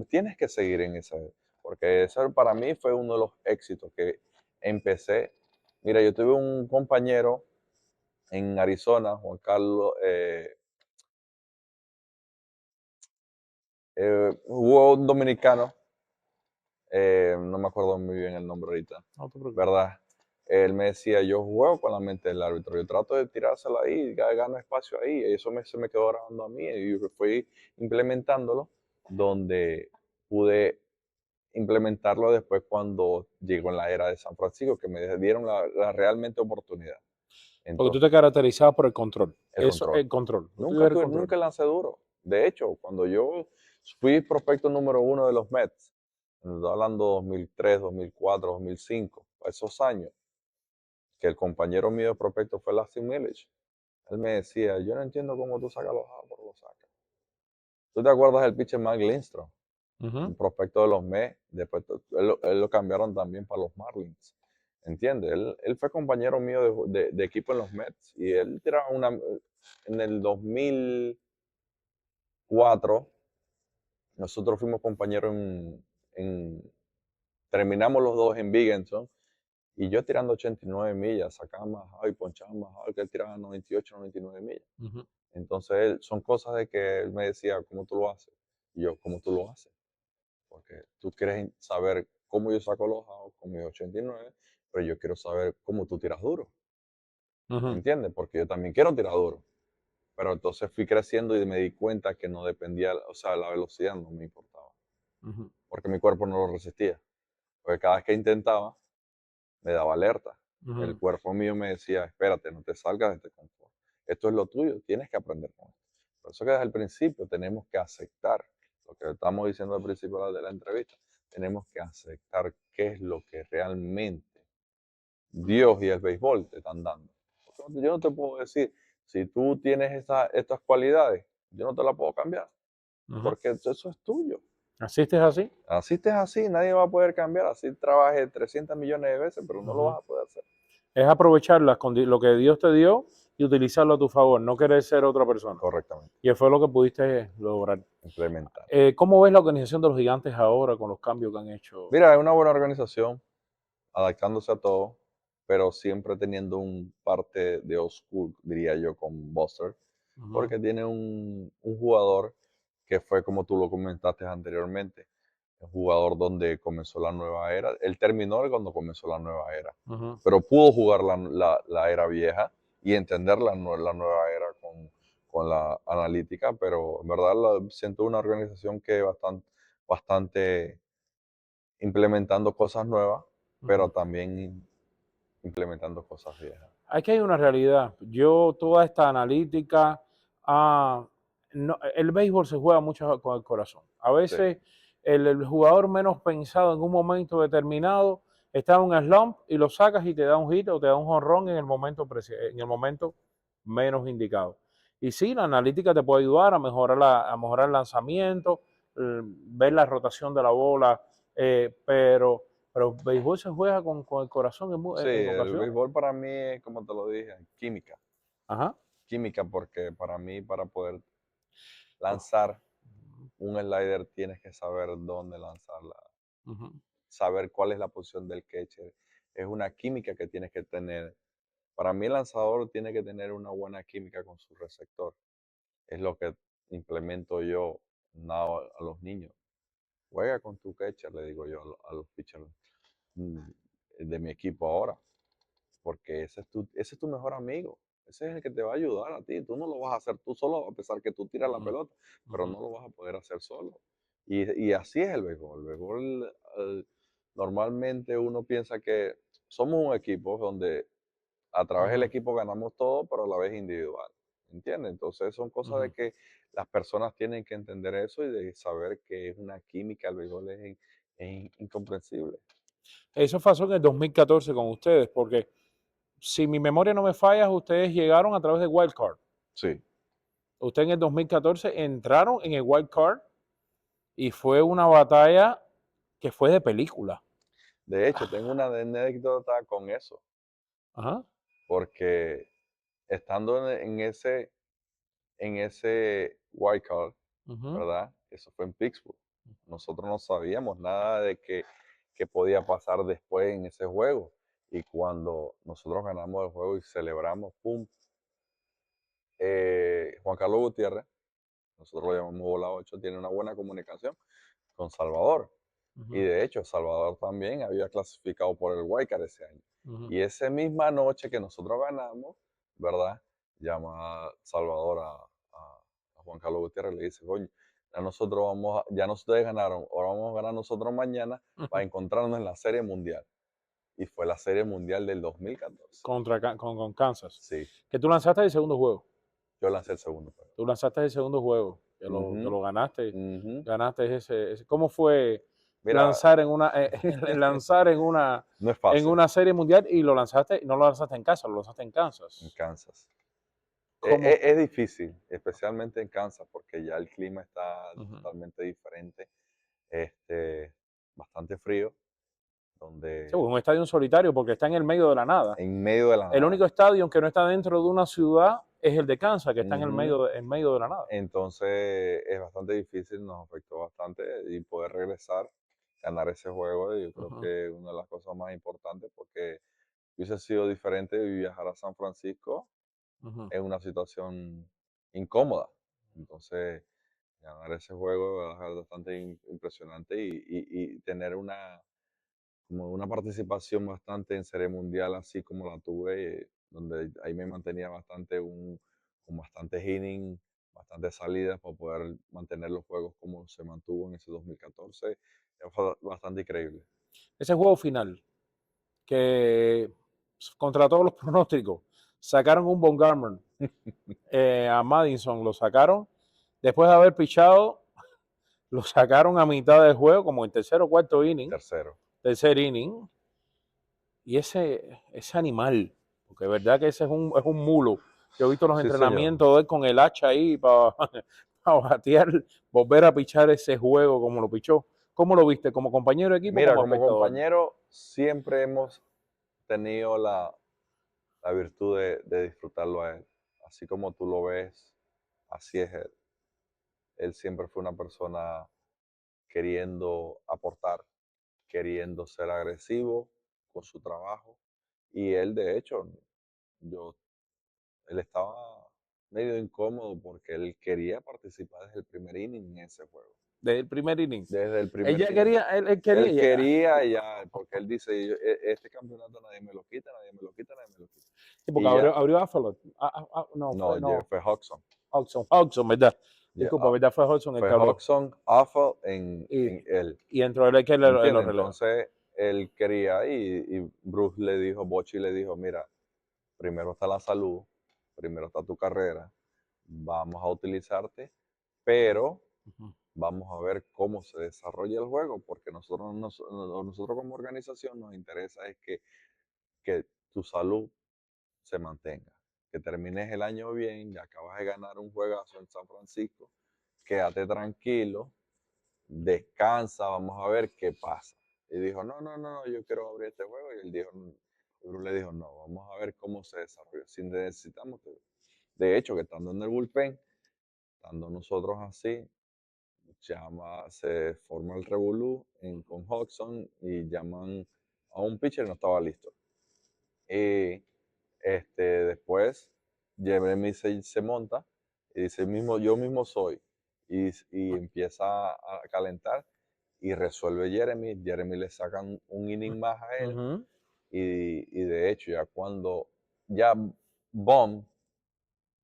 tienes que seguir en ese, porque eso para mí fue uno de los éxitos que empecé. Mira, yo tuve un compañero en Arizona, Juan Carlos, hubo un dominicano, no me acuerdo muy bien el nombre ahorita, No te preocupes. ¿verdad? Él me decía, yo juego con la mente del árbitro, yo trato de tirársela ahí, gano espacio ahí, y eso se me quedó grabando a mí, y yo fui implementándolo, donde pude implementarlo después cuando llegó en la era de San Francisco, que me dieron la realmente oportunidad. Porque tú Entonces, te caracterizabas por el control. el Eso, control. el control. Lo tuyo era el control. Nunca lancé duro. De hecho, cuando yo fui prospecto número 1 de los Mets, estoy hablando 2003, 2004, 2005, esos años, que el compañero mío de prospecto fue Lassie Millich, él me decía, yo no entiendo cómo tú sacas los outs, pero lo sacas. ¿Tú te acuerdas del pitcher Mike Lindstrom? Ujú. Un prospecto de los Mets, después él lo cambiaron también para los Marlins. ¿entiendes? Él fue compañero mío de equipo en los Mets y él tiraba en el 2004, nosotros fuimos compañeros terminamos los dos en Biggenson y yo tirando 89 millas, sacaba más out y ponchaba más out, que él tiraba 98, 99 millas. Ujú. Entonces, son cosas de que él me decía, ¿cómo tú lo haces? Y yo, ¿cómo tú lo haces? Porque tú quieres saber cómo yo saco los outs con mis 89, pero yo quiero saber cómo tú tiras duro, Ujú. ¿entiendes? Porque yo también quiero tirar duro. Pero entonces fui creciendo y me di cuenta que no dependía, o sea, la velocidad no me importaba, Ujú. porque mi cuerpo no lo resistía. Porque cada vez que intentaba, me daba alerta. El Ujú. cuerpo mío me decía, espérate, no te salgas de este confort. Esto es lo tuyo, tienes que aprender con esto. Por eso que desde el principio tenemos que aceptar lo que estamos diciendo al principio de la entrevista. Tenemos que aceptar qué es lo que realmente Dios y el béisbol te están dando. Porque yo no te puedo decir, si tú tienes estas cualidades, yo no te las puedo cambiar, Ujú. porque eso es tuyo. ¿Asistes así? Así estés así, nadie va a poder cambiar. Así trabajes 300 millones de veces, pero no lo Ujú. vas a poder hacer. Es aprovechar lo que Dios te dio y utilizarlo a tu favor, no querer ser otra persona. Correctamente, Y fue lo que pudiste lograr. implementar. ¿Cómo ves la organización de los Gigantes ahora con los cambios que han hecho? Mira, es una buena organización, adaptándose a todo, pero siempre teniendo un parte de old school, diría yo, con Buster, Ujú. porque tiene un jugador que fue como tú lo comentaste anteriormente, un jugador donde comenzó la nueva era. Él terminó cuando comenzó la nueva era, Ujú. pero pudo jugar la era vieja y entender la nueva era con la analítica, pero en verdad siento una organización que bastante implementando cosas nuevas, pero Ujú. también implementando cosas viejas. Aquí hay una realidad. Yo, toda esta analítica, el béisbol se juega mucho con el corazón. A Sí, veces el jugador menos pensado en un momento determinado está en un slump y lo sacas y te da un hit o te da un jonrón en el momento menos indicado. Y sí, la analítica te puede ayudar a mejorar, a mejorar el lanzamiento, ver la rotación de la bola, pero el béisbol se juega con el corazón sí, en el ocasiones. béisbol para mí es, como te lo dije, química. Ajá. Química porque para mí, para poder lanzar un slider, tienes que saber dónde lanzarla, Ujú. saber cuál es la posición del catcher. Es una química que tienes que tener. Para mí el lanzador tiene que tener una buena química con su receptor. Es lo que implemento yo a los niños. Juega con tu catcher, le digo yo a los pitchers mm, de mi equipo ahora, porque ese es tu mejor amigo. Ese es el que te va a ayudar a ti. Tú no lo vas a hacer tú solo, a pesar que tú tiras la Ujú. pelota, pero Ujú. no lo vas a poder hacer solo. Y así es el béisbol. El béisbol, normalmente uno piensa que somos un equipo donde a través del Ujú. equipo ganamos todo, pero a la vez individual. ¿Entiendes? Entonces son cosas de Ujú. que las personas tienen que entender eso y de saber que es una química, el béisbol es incomprensible. Eso pasó en el 2014 con ustedes, porque si mi memoria no me falla, ustedes llegaron a través de Wild Card. Sí. Ustedes en el 2014 entraron en el Wild Card y fue una batalla que fue de película. De hecho, tengo una anécdota con eso, Ajá. porque estando en ese wild card, Ujú. ¿verdad? Eso fue en Pittsburgh. Nosotros no sabíamos nada de qué podía pasar después en ese juego. Y cuando nosotros ganamos el juego y celebramos, ¡pum! Juan Carlos Gutiérrez, nosotros lo llamamos Bola 8, tiene una buena comunicación con Salvador. Y Ujú. de hecho, Salvador también había clasificado por el Wildcard ese año. Ujú. Y esa misma noche que nosotros ganamos, ¿verdad? Llama Salvador a Juan Carlos Gutiérrez y le dice, coño, ya ustedes ganaron, ahora vamos a ganar nosotros mañana para Ujú. encontrarnos en la Serie Mundial. Y fue la Serie Mundial del 2014. Con Kansas. Sí, Que tú lanzaste el segundo juego. yo lancé el segundo juego. Tú lanzaste el segundo juego, que Ujú, lo ganaste. ujú. Ganaste ¿Cómo fue Mira, lanzar lanzar no es en fácil una serie mundial y lo lanzaste, no lo lanzaste en casa, lo lanzaste en en Kansas? Kansas. ¿Cómo? Es difícil, especialmente en Kansas, porque ya el clima está Ujú. totalmente diferente, este, bastante frío, donde Sí, un estadio solitario porque está en el medio de la nada. en medio de la El nada. único estadio que no está dentro de una ciudad es el de Kansas, que está en el Ujú. medio de la nada. Entonces es bastante difícil, nos afectó bastante y poder regresar, ganar ese juego. Y yo creo Ujú. que una de las cosas más importantes, porque hubiese sido diferente viajar a San Francisco Ujú. en una situación incómoda. Entonces, ganar ese juego va a ser bastante impresionante y tener como una participación bastante en Serie Mundial, así como la tuve, donde ahí me mantenía con bastantes innings, bastantes salidas para poder mantener los juegos como se mantuvo en ese 2014. Fue bastante increíble. Ese juego final, que contra todos los pronósticos, sacaron un Von Garner a Madison, lo sacaron después de haber pichado, lo sacaron a mitad del juego, como en tercer o cuarto inning, Tercero. tercer inning, y ese animal, porque es verdad que ese es un mulo. Yo he visto los Sí, señor. entrenamientos de él con el hacha ahí para batear, volver a pichar ese juego como lo pichó. ¿Cómo lo viste? ¿Como compañero de equipo o Mira, como como espectador? compañero, siempre hemos tenido la virtud de disfrutarlo a él. Así como tú lo ves, así es él. Él siempre fue una persona queriendo aportar, queriendo ser agresivo con su trabajo. Y él, de hecho, yo, él estaba medio incómodo porque él quería participar desde el primer inning en ese juego. Desde el primer inning. Desde el Él primer ya inning. quería, él quería Él ya. quería ya, porque él dice, este campeonato nadie me lo quita, nadie me lo quita, nadie me lo quita. Sí, porque Y ya, abrió Affelot. no, fue Hodgson. Hodgson, ¿verdad? Ya, Disculpa, ¿verdad? Fue Hodgson el fue que abrió. Hodgson, Affle en Y, él. y entró él que lo ¿Entiendes? releva. Entonces él quería y Bruce le dijo, Bochy le dijo, mira, primero está la salud, primero está tu carrera, vamos a utilizarte, pero Ujú. vamos a ver cómo se desarrolla el juego, porque nosotros como organización nos interesa es que tu salud se mantenga, que termines el año bien, ya acabas de ganar un juegazo en San Francisco, quédate tranquilo, descansa, vamos a ver qué pasa. Y dijo, no, yo quiero abrir este juego. Y él dijo, y Bruce le dijo, no, vamos a ver cómo se desarrolla. Si necesitamos, de hecho, que estando en el bullpen, estando nosotros así, se forma el revolú con Hodgson y llaman a un pitcher y no estaba listo. Y después Jeremy se monta y dice, yo mismo soy. Y empieza a calentar y resuelve Jeremy. Jeremy le sacan un inning más a él. Ujú. Y de hecho, ya cuando ya Bomb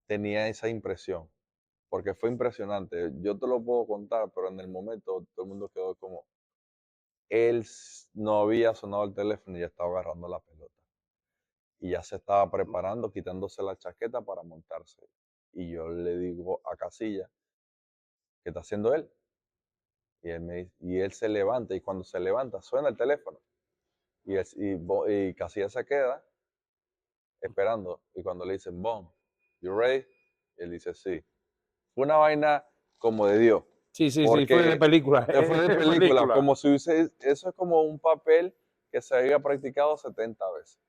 tenía esa impresión, porque fue impresionante. Yo te lo puedo contar, pero en el momento todo el mundo quedó como, no había sonado el teléfono y ya estaba agarrando la pelota. Y ya se estaba preparando, quitándose la chaqueta para montarse. Y yo le digo a Casilla, ¿qué está haciendo él? Y él se levanta, y cuando se levanta suena el teléfono. Y Casilla se queda esperando. Y cuando le dicen, Bon, you ready? Él dice, sí. Fue una vaina como de Dios. Sí, sí, sí, fue de Porque película. fue de de película, película. como si hubiese, eso es como un papel que se había practicado 70 veces.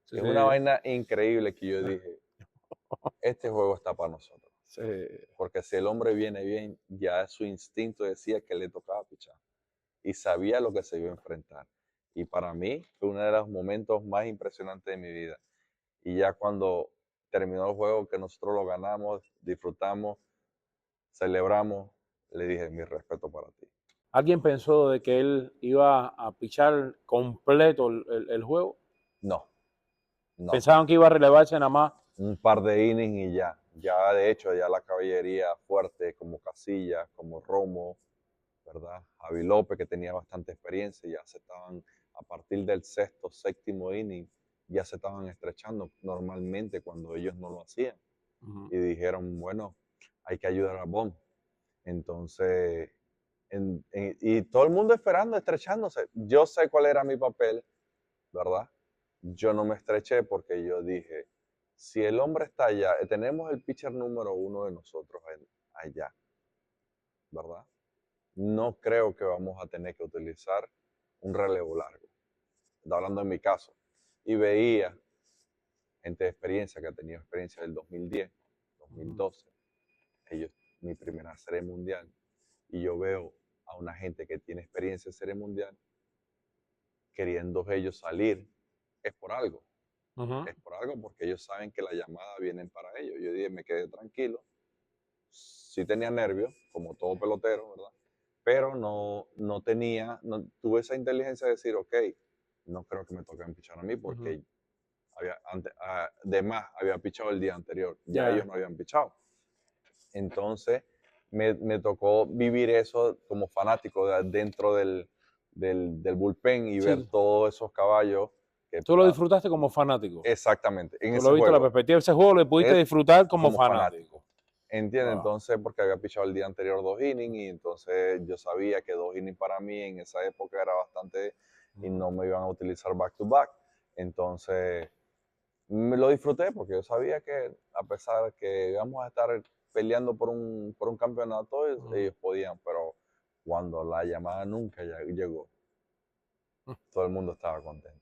Sí, Es sí, una vaina increíble que yo dije, este juego está para nosotros. sí. Porque si el hombre viene bien, ya su instinto decía que le tocaba pichar. Y sabía lo que se iba a enfrentar. Y para mí fue uno de los momentos más impresionantes de mi vida. Y ya cuando terminó el juego, que nosotros lo ganamos, disfrutamos, celebramos, le dije, mi respeto para ti. ¿Alguien pensó de que él iba a pichar completo el juego? No, no. Pensaban que iba a relevarse nada más. Un par de innings y ya. Ya de hecho, ya la caballería fuerte como Casillas, como Romo, ¿verdad? Javi López, que tenía bastante experiencia, ya se estaban, a partir del sexto, séptimo inning, ya se estaban estrechando normalmente cuando ellos no lo hacían. Ujú. Y dijeron, bueno, hay que ayudar a Bond. Entonces, y todo el mundo esperando, estrechándose. Yo sé cuál era mi papel, ¿verdad? Yo no me estreché porque yo dije, si el hombre está allá, tenemos el pitcher número 1 de nosotros allá, ¿verdad? No creo que vamos a tener que utilizar un relevo largo. hablando en mi caso, y veía gente de experiencia que ha tenido experiencia del 2010, 2012, ellos, mi primera serie mundial, y yo veo a una gente que tiene experiencia en serie mundial, queriendo ellos salir, es por algo. Es por algo porque ellos saben que las llamadas vienen para ellos. Yo dije, me quedé tranquilo. Sí tenía nervios, como todo pelotero, ¿verdad? Pero no tuve esa inteligencia de decir, ok, no creo que me toque pichar a mí porque había pichado el día anterior. Ya ellos no habían pichado. Entonces, me tocó vivir eso como fanático dentro del bullpen y ver todos esos caballos. Tú lo disfrutaste como fanático. Exactamente. En Tú ese lo viste juego, la perspectiva de ese juego, le pudiste disfrutar como fanático. ¿Entiendes? Entonces, porque había pichado el día anterior 2 innings y entonces yo sabía que 2 innings para mí en esa época era bastante y no me iban a utilizar back to back. Entonces, me lo disfruté porque yo sabía que a pesar de que íbamos a estar peleando por un campeonato, ellos podían, pero cuando la llamada nunca llegó, todo el mundo estaba contento.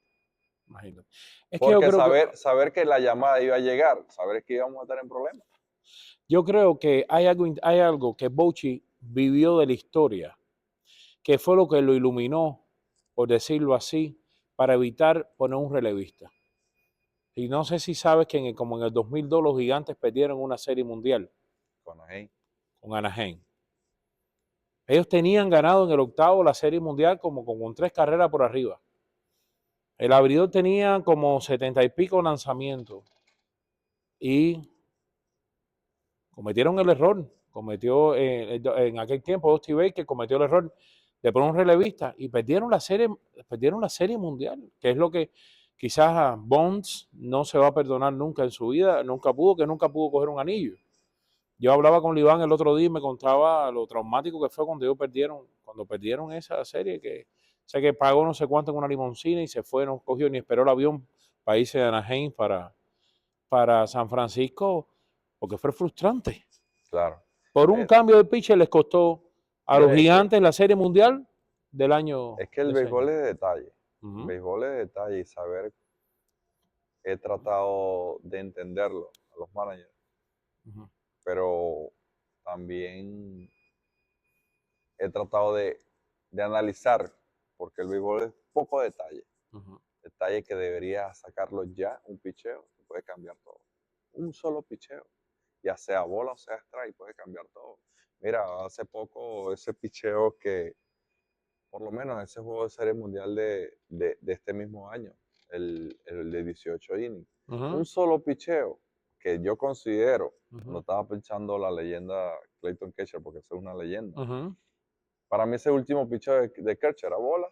Imagínate. Es porque que yo creo saber que la llamada iba a llegar, saber que íbamos a estar en problemas. Yo creo que hay algo que Bochy vivió de la historia, que fue lo que lo iluminó, por decirlo así, para evitar poner un relevista. Y no sé si sabes que como en el 2002 los Gigantes perdieron una serie mundial con Anaheim. Ellos tenían ganado en el octavo la serie mundial como con 3 carreras por arriba. El abridor tenía como 70 y pico lanzamientos. Y cometieron el error. Cometió en aquel tiempo Dusty Baker cometió el error de poner un relevista y perdieron la serie mundial, que es lo que quizás a Bonds no se va a perdonar nunca en su vida, nunca pudo coger un anillo. Yo hablaba con Liván el otro día y me contaba lo traumático que fue cuando perdieron esa serie, que sé que pagó no sé cuánto en una limoncina y se fue, no cogió ni esperó el avión para irse de Anaheim para San Francisco, porque fue frustrante. Claro. Por un cambio de pitcher les costó a los Gigantes la Serie Mundial del año. Es que el béisbol es de detalle. El béisbol es de detalle y saber, he tratado de entenderlo a los managers, pero también he tratado de analizar, porque el béisbol es poco detalle. Detalle que debería sacarlo ya, un picheo, que puede cambiar todo. Un solo picheo, ya sea bola o sea strike, puede cambiar todo. Mira, hace poco ese picheo que, por lo menos ese juego de serie mundial de este mismo año, el de 18 innings, un solo picheo que yo considero, no estaba pensando la leyenda Clayton Kershaw, porque eso es una leyenda. Para mí ese último picheo de Kershaw era bola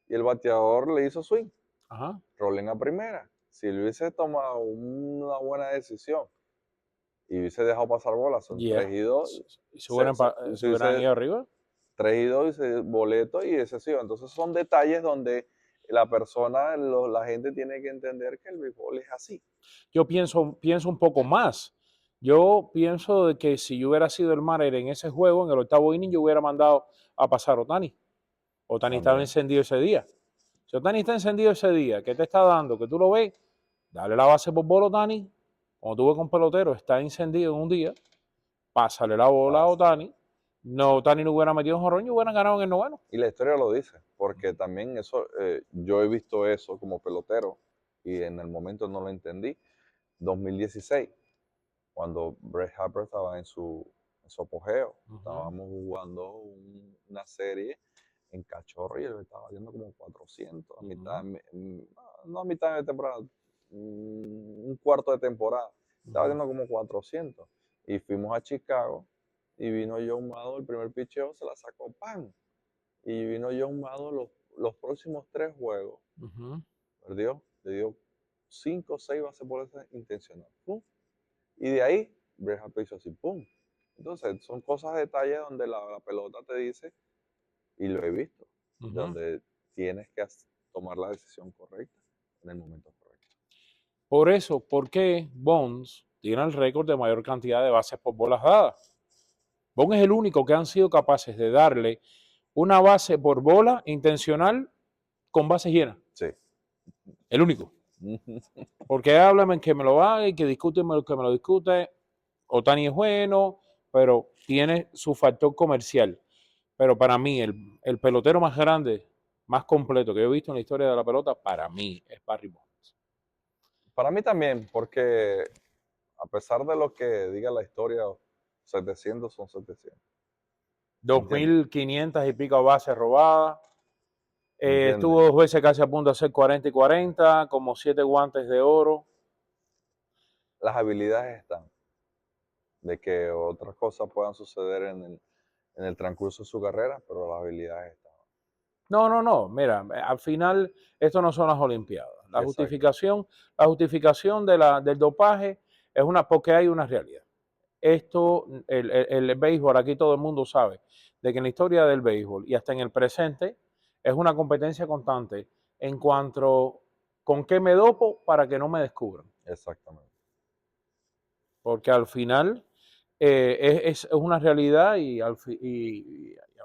y el bateador le hizo swing. Rolling a primera. Si le hubiese tomado una buena decisión y hubiese dejado pasar bolas, son 3 y 2. ¿Y se hubieran ido arriba? 3 y 2 y boleto y ese sí. Entonces son detalles donde la persona, la gente tiene que entender que el béisbol es así. Yo pienso un poco más. Yo pienso de que si yo hubiera sido el manager en ese juego, en el 8º inning, yo hubiera mandado a pasar a Ohtani. Ohtani estaba encendido ese día. Si Ohtani está encendido ese día, ¿qué te está dando? Que tú lo ves, dale la base por bola a Ohtani. Cuando tú ves con pelotero, está encendido en un día, pásale la bola a Ohtani. Ohtani no hubiera metido un jonrón y hubieran ganado en el 9º. Y la historia lo dice, porque también eso, yo he visto eso como pelotero y en el momento no lo entendí. 2016, cuando Bryce Harper estaba en su apogeo, estábamos jugando una serie en Cachorro y él estaba valiendo como 400 a mitad, no a mitad de temporada, un cuarto de temporada, estaba valiendo como 400 y fuimos a Chicago y vino John Mado, el primer picheo se la sacó ¡pam! Y vino John Mado los próximos 3 juegos, perdió, le dio 5 o 6 bases por ese intencional, ¡pum! Y de ahí Bryce Harper hizo así, ¡pum! Entonces son cosas de detalle donde la pelota te dice, y lo he visto, donde tienes que tomar la decisión correcta en el momento correcto. Por eso, ¿por qué Bonds tiene el récord de mayor cantidad de bases por bolas dadas? Bonds es el único que han sido capaces de darle una base por bola intencional con bases llenas. Sí. El único. Porque háblame que me lo haga y que discute que me lo discute. Otani es bueno, pero tiene su factor comercial. Pero para mí, el pelotero más grande, más completo que yo he visto en la historia de la pelota, para mí es Barry Bonds. Para mí también, porque a pesar de lo que diga la historia, 700 son 700. ¿Entiendes? 2.500 y pico bases robadas. ¿Entiendes? Estuvo 2 veces casi a punto de hacer 40 y 40, como 7 guantes de oro. Las habilidades están. De que otras cosas puedan suceder en el transcurso de su carrera, pero las habilidades están. No. Mira, al final, esto no son las Olimpiadas. La Exacto. justificación del dopaje es porque hay una realidad. Esto, el béisbol, aquí todo el mundo sabe de que en la historia del béisbol y hasta en el presente es una competencia constante en cuanto con qué me dopo para que no me descubran. Exactamente. Porque al final es una realidad y a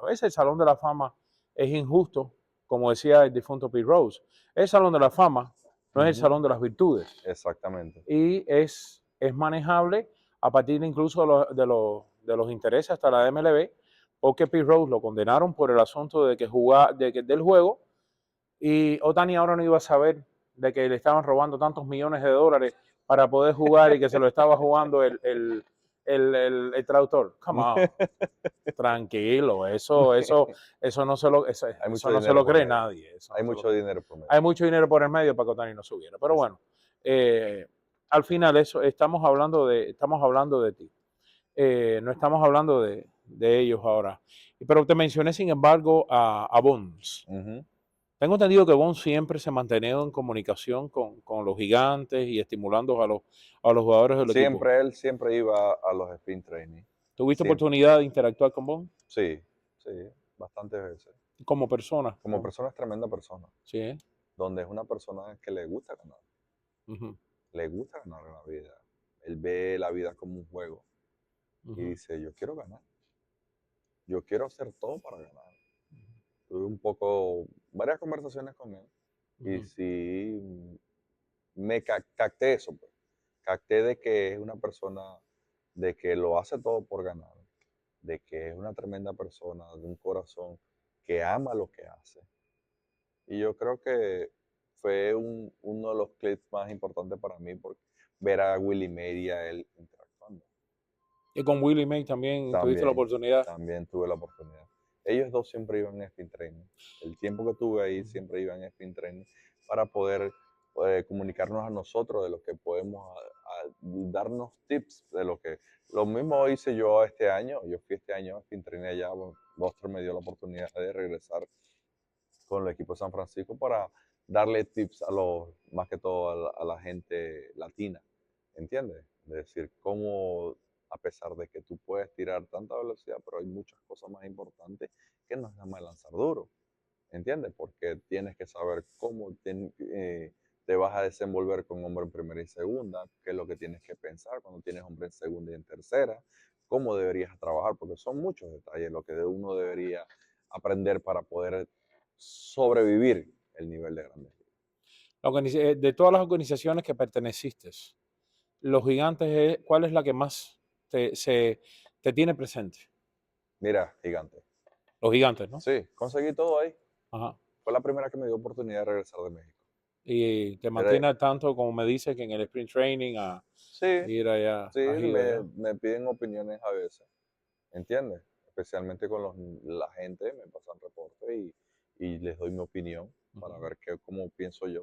veces el Salón de la Fama es injusto, como decía el difunto Pete Rose. El Salón de la Fama no es el Salón de las Virtudes. Exactamente. Y es manejable a partir incluso de los intereses hasta la MLB, porque Pete Rose lo condenaron por el asunto de que del juego, y Otani ahora no iba a saber de que le estaban robando tantos millones de dólares para poder jugar y que se lo estaba jugando el traductor. Come on, tranquilo, eso no se lo, eso Hay mucho no se dinero lo por cree medio. nadie. Hay mucho dinero por medio. Hay mucho dinero por el medio para que Otani no subiera. Pero bueno, al final estamos hablando de ti. No estamos hablando de ellos ahora. Pero te mencioné, sin embargo, a Bonds. Ujú. Tengo entendido que Bonds siempre se ha mantenido en comunicación con los gigantes y estimulando a los jugadores del equipo. Él siempre iba a los sprint training. ¿Tuviste Siempre. oportunidad de interactuar con Bonds Sí, bastantes veces. como persona? Como persona es tremenda persona, Sí, ¿eh? donde es una persona que le gusta ganar, Ujú, le gusta ganar en la vida. Él ve la vida como un juego y ujú, dice, yo quiero ganar, yo quiero hacer todo para ganar. Tuve varias conversaciones con él y ujú. sí capté eso, pues. Capté de que es una persona de que lo hace todo por ganar, de que es una tremenda persona, de un corazón que ama lo que hace. Y yo creo que fue uno de los clips más importantes para mí, porque ver a Willie Mays y a él interactuando. Y con Willie May también tuviste la También, oportunidad. también tuve la oportunidad. Ellos dos siempre iban en sprint training. El tiempo que tuve ahí Ujú, siempre iban en sprint training para poder comunicarnos a nosotros de lo que podemos, darnos tips de lo que... Lo mismo hice yo este año. Yo fui este año a sprint training allá. Buster me dio la oportunidad de regresar con el equipo de San Francisco para darle tips más que todo a la gente latina, ¿entiendes? De decir, cómo, a pesar de que tú puedes tirar tanta velocidad, pero hay muchas cosas más importantes que no es nada más lanzar duro, ¿entiendes? Porque tienes que saber cómo te vas a desenvolver con hombre en primera y segunda, qué es lo que tienes que pensar cuando tienes hombre en segunda y en tercera, cómo deberías trabajar, porque son muchos detalles lo que uno debería aprender para poder sobrevivir el nivel de Grandes Ligas. De todas las organizaciones que perteneciste, los gigantes, ¿cuál es la que más te tiene presente? Mira, gigante. Los gigantes, ¿no? Sí, conseguí todo ahí. Ajá. Fue la primera que me dio oportunidad de regresar de México. Y te Era- mantiene al tanto, como me dice, que en el sprint training a sí, ir allá, sí, has ido allá. me piden opiniones a veces, ¿entiendes? Especialmente con la gente, me pasan reportes y les doy mi opinión para Ujú, ver cómo pienso yo.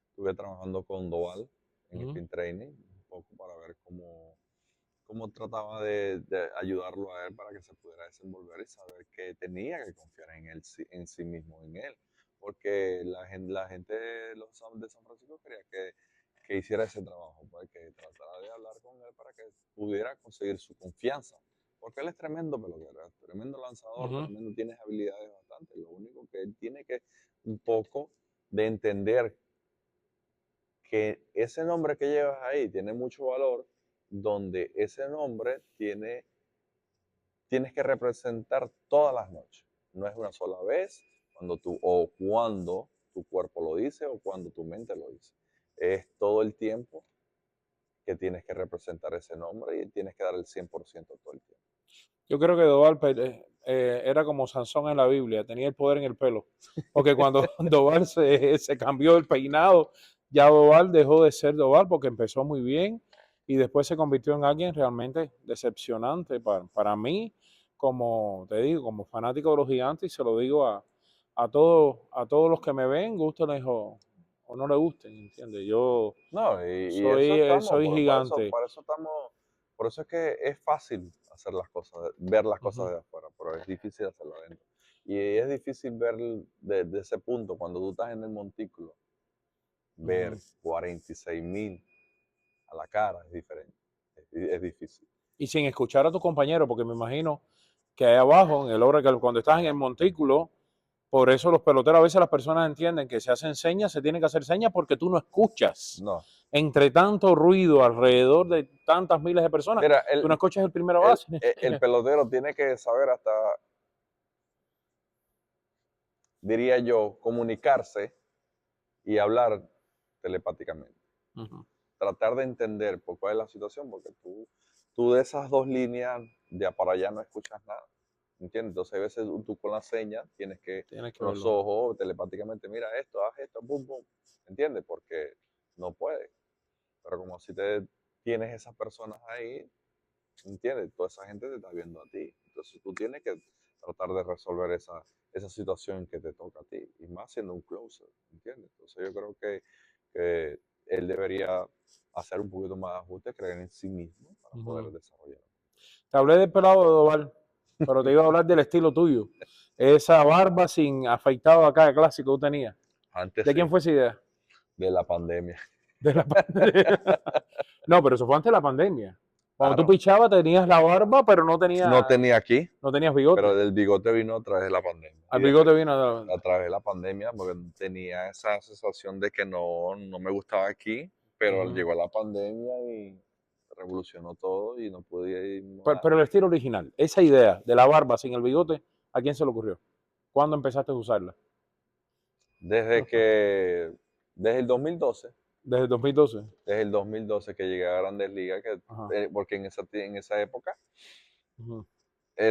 Estuve trabajando con Doval en ujú, sprint training, un poco para ver cómo trataba de ayudarlo a él para que se pudiera desenvolver y saber que tenía que confiar en él, en sí mismo, en él. Porque la gente de San Francisco quería que hiciera ese trabajo, pues, que tratara de hablar con él para que pudiera conseguir su confianza. Porque él es tremendo pelotero, es tremendo lanzador, ujú. tremendo, tiene habilidades bastante. Lo único que él tiene que un poco de entender que ese nombre que llevas ahí tiene mucho valor, donde ese nombre tienes que representar todas las noches. No es una sola vez, cuando tu cuerpo lo dice o cuando tu mente lo dice. Es todo el tiempo que tienes que representar ese nombre y tienes que dar el 100% todo el tiempo. Yo creo que Doval era como Sansón en la Biblia, tenía el poder en el pelo. Porque cuando Doval se cambió el peinado, ya Doval dejó de ser Doval porque empezó muy bien y después se convirtió en alguien realmente decepcionante para mí, como te digo, como fanático de los Gigantes, y se lo digo a todos los que me ven, gústenles o no les gusten, ¿entiendes? Yo No, y eso estamos, soy gigante. por eso estamos, por eso es que es fácil hacer las cosas, ver las cosas Ujú. de afuera, pero es difícil hacerlo adentro. Y es difícil ver desde ese punto, cuando tú estás en el montículo, ver Ujú. 46,000 a la cara es diferente, es difícil. Y sin escuchar a tu compañero, porque me imagino que ahí abajo, en el Oracle, cuando estás en el montículo, por eso los peloteros, a veces las personas entienden que se hacen señas, se tienen que hacer señas porque tú no escuchas. No, Entre tanto ruido alrededor de tantas miles de personas, mira, tú no escuchas el primera el, base. el pelotero tiene que saber hasta, diría yo, comunicarse y hablar telepáticamente. Ujú. Tratar de entender por cuál es la situación, porque tú de esas dos líneas de para allá no escuchas nada, ¿entiendes? Entonces a veces tú con la seña tienes que, Tienes que con los verlo. ojos, telepáticamente, mira esto, haz esto, boom, boom, ¿entiendes? Porque no puede. Pero como si tienes esas personas ahí, ¿entiendes? Toda esa gente te está viendo a ti. Entonces tú tienes que tratar de resolver esa situación que te toca a ti, y más siendo un closer, ¿entiendes? Entonces yo creo que él debería hacer un poquito más de ajuste, creer en sí mismo para poder Ujú. desarrollar. Te hablé del pelado de Doval, pero te iba a hablar del estilo tuyo. Esa barba sin afeitado acá de clásico tú tenías. Antes ¿De quién sí, fue esa idea? de la pandemia. De la pandemia. No, pero eso fue antes de la pandemia. Cuando tú Claro, pichabas tenías la barba, pero no tenía aquí, no tenías pero bigote. el bigote vino a través de la pandemia. Al Y después, bigote vino. a través de la pandemia, porque tenía esa sensación de que no me gustaba aquí, pero Ujú. llegó la pandemia y revolucionó todo y no pude ir Pero el estilo original, esa idea de la barba sin el bigote, ¿a quién se le ocurrió? ¿Cuándo empezaste a usarla? desde que, desde el 2012, Desde el 2012. desde el 2012 que llegué a Grandes Ligas, Ajá. porque en esa época Ujú,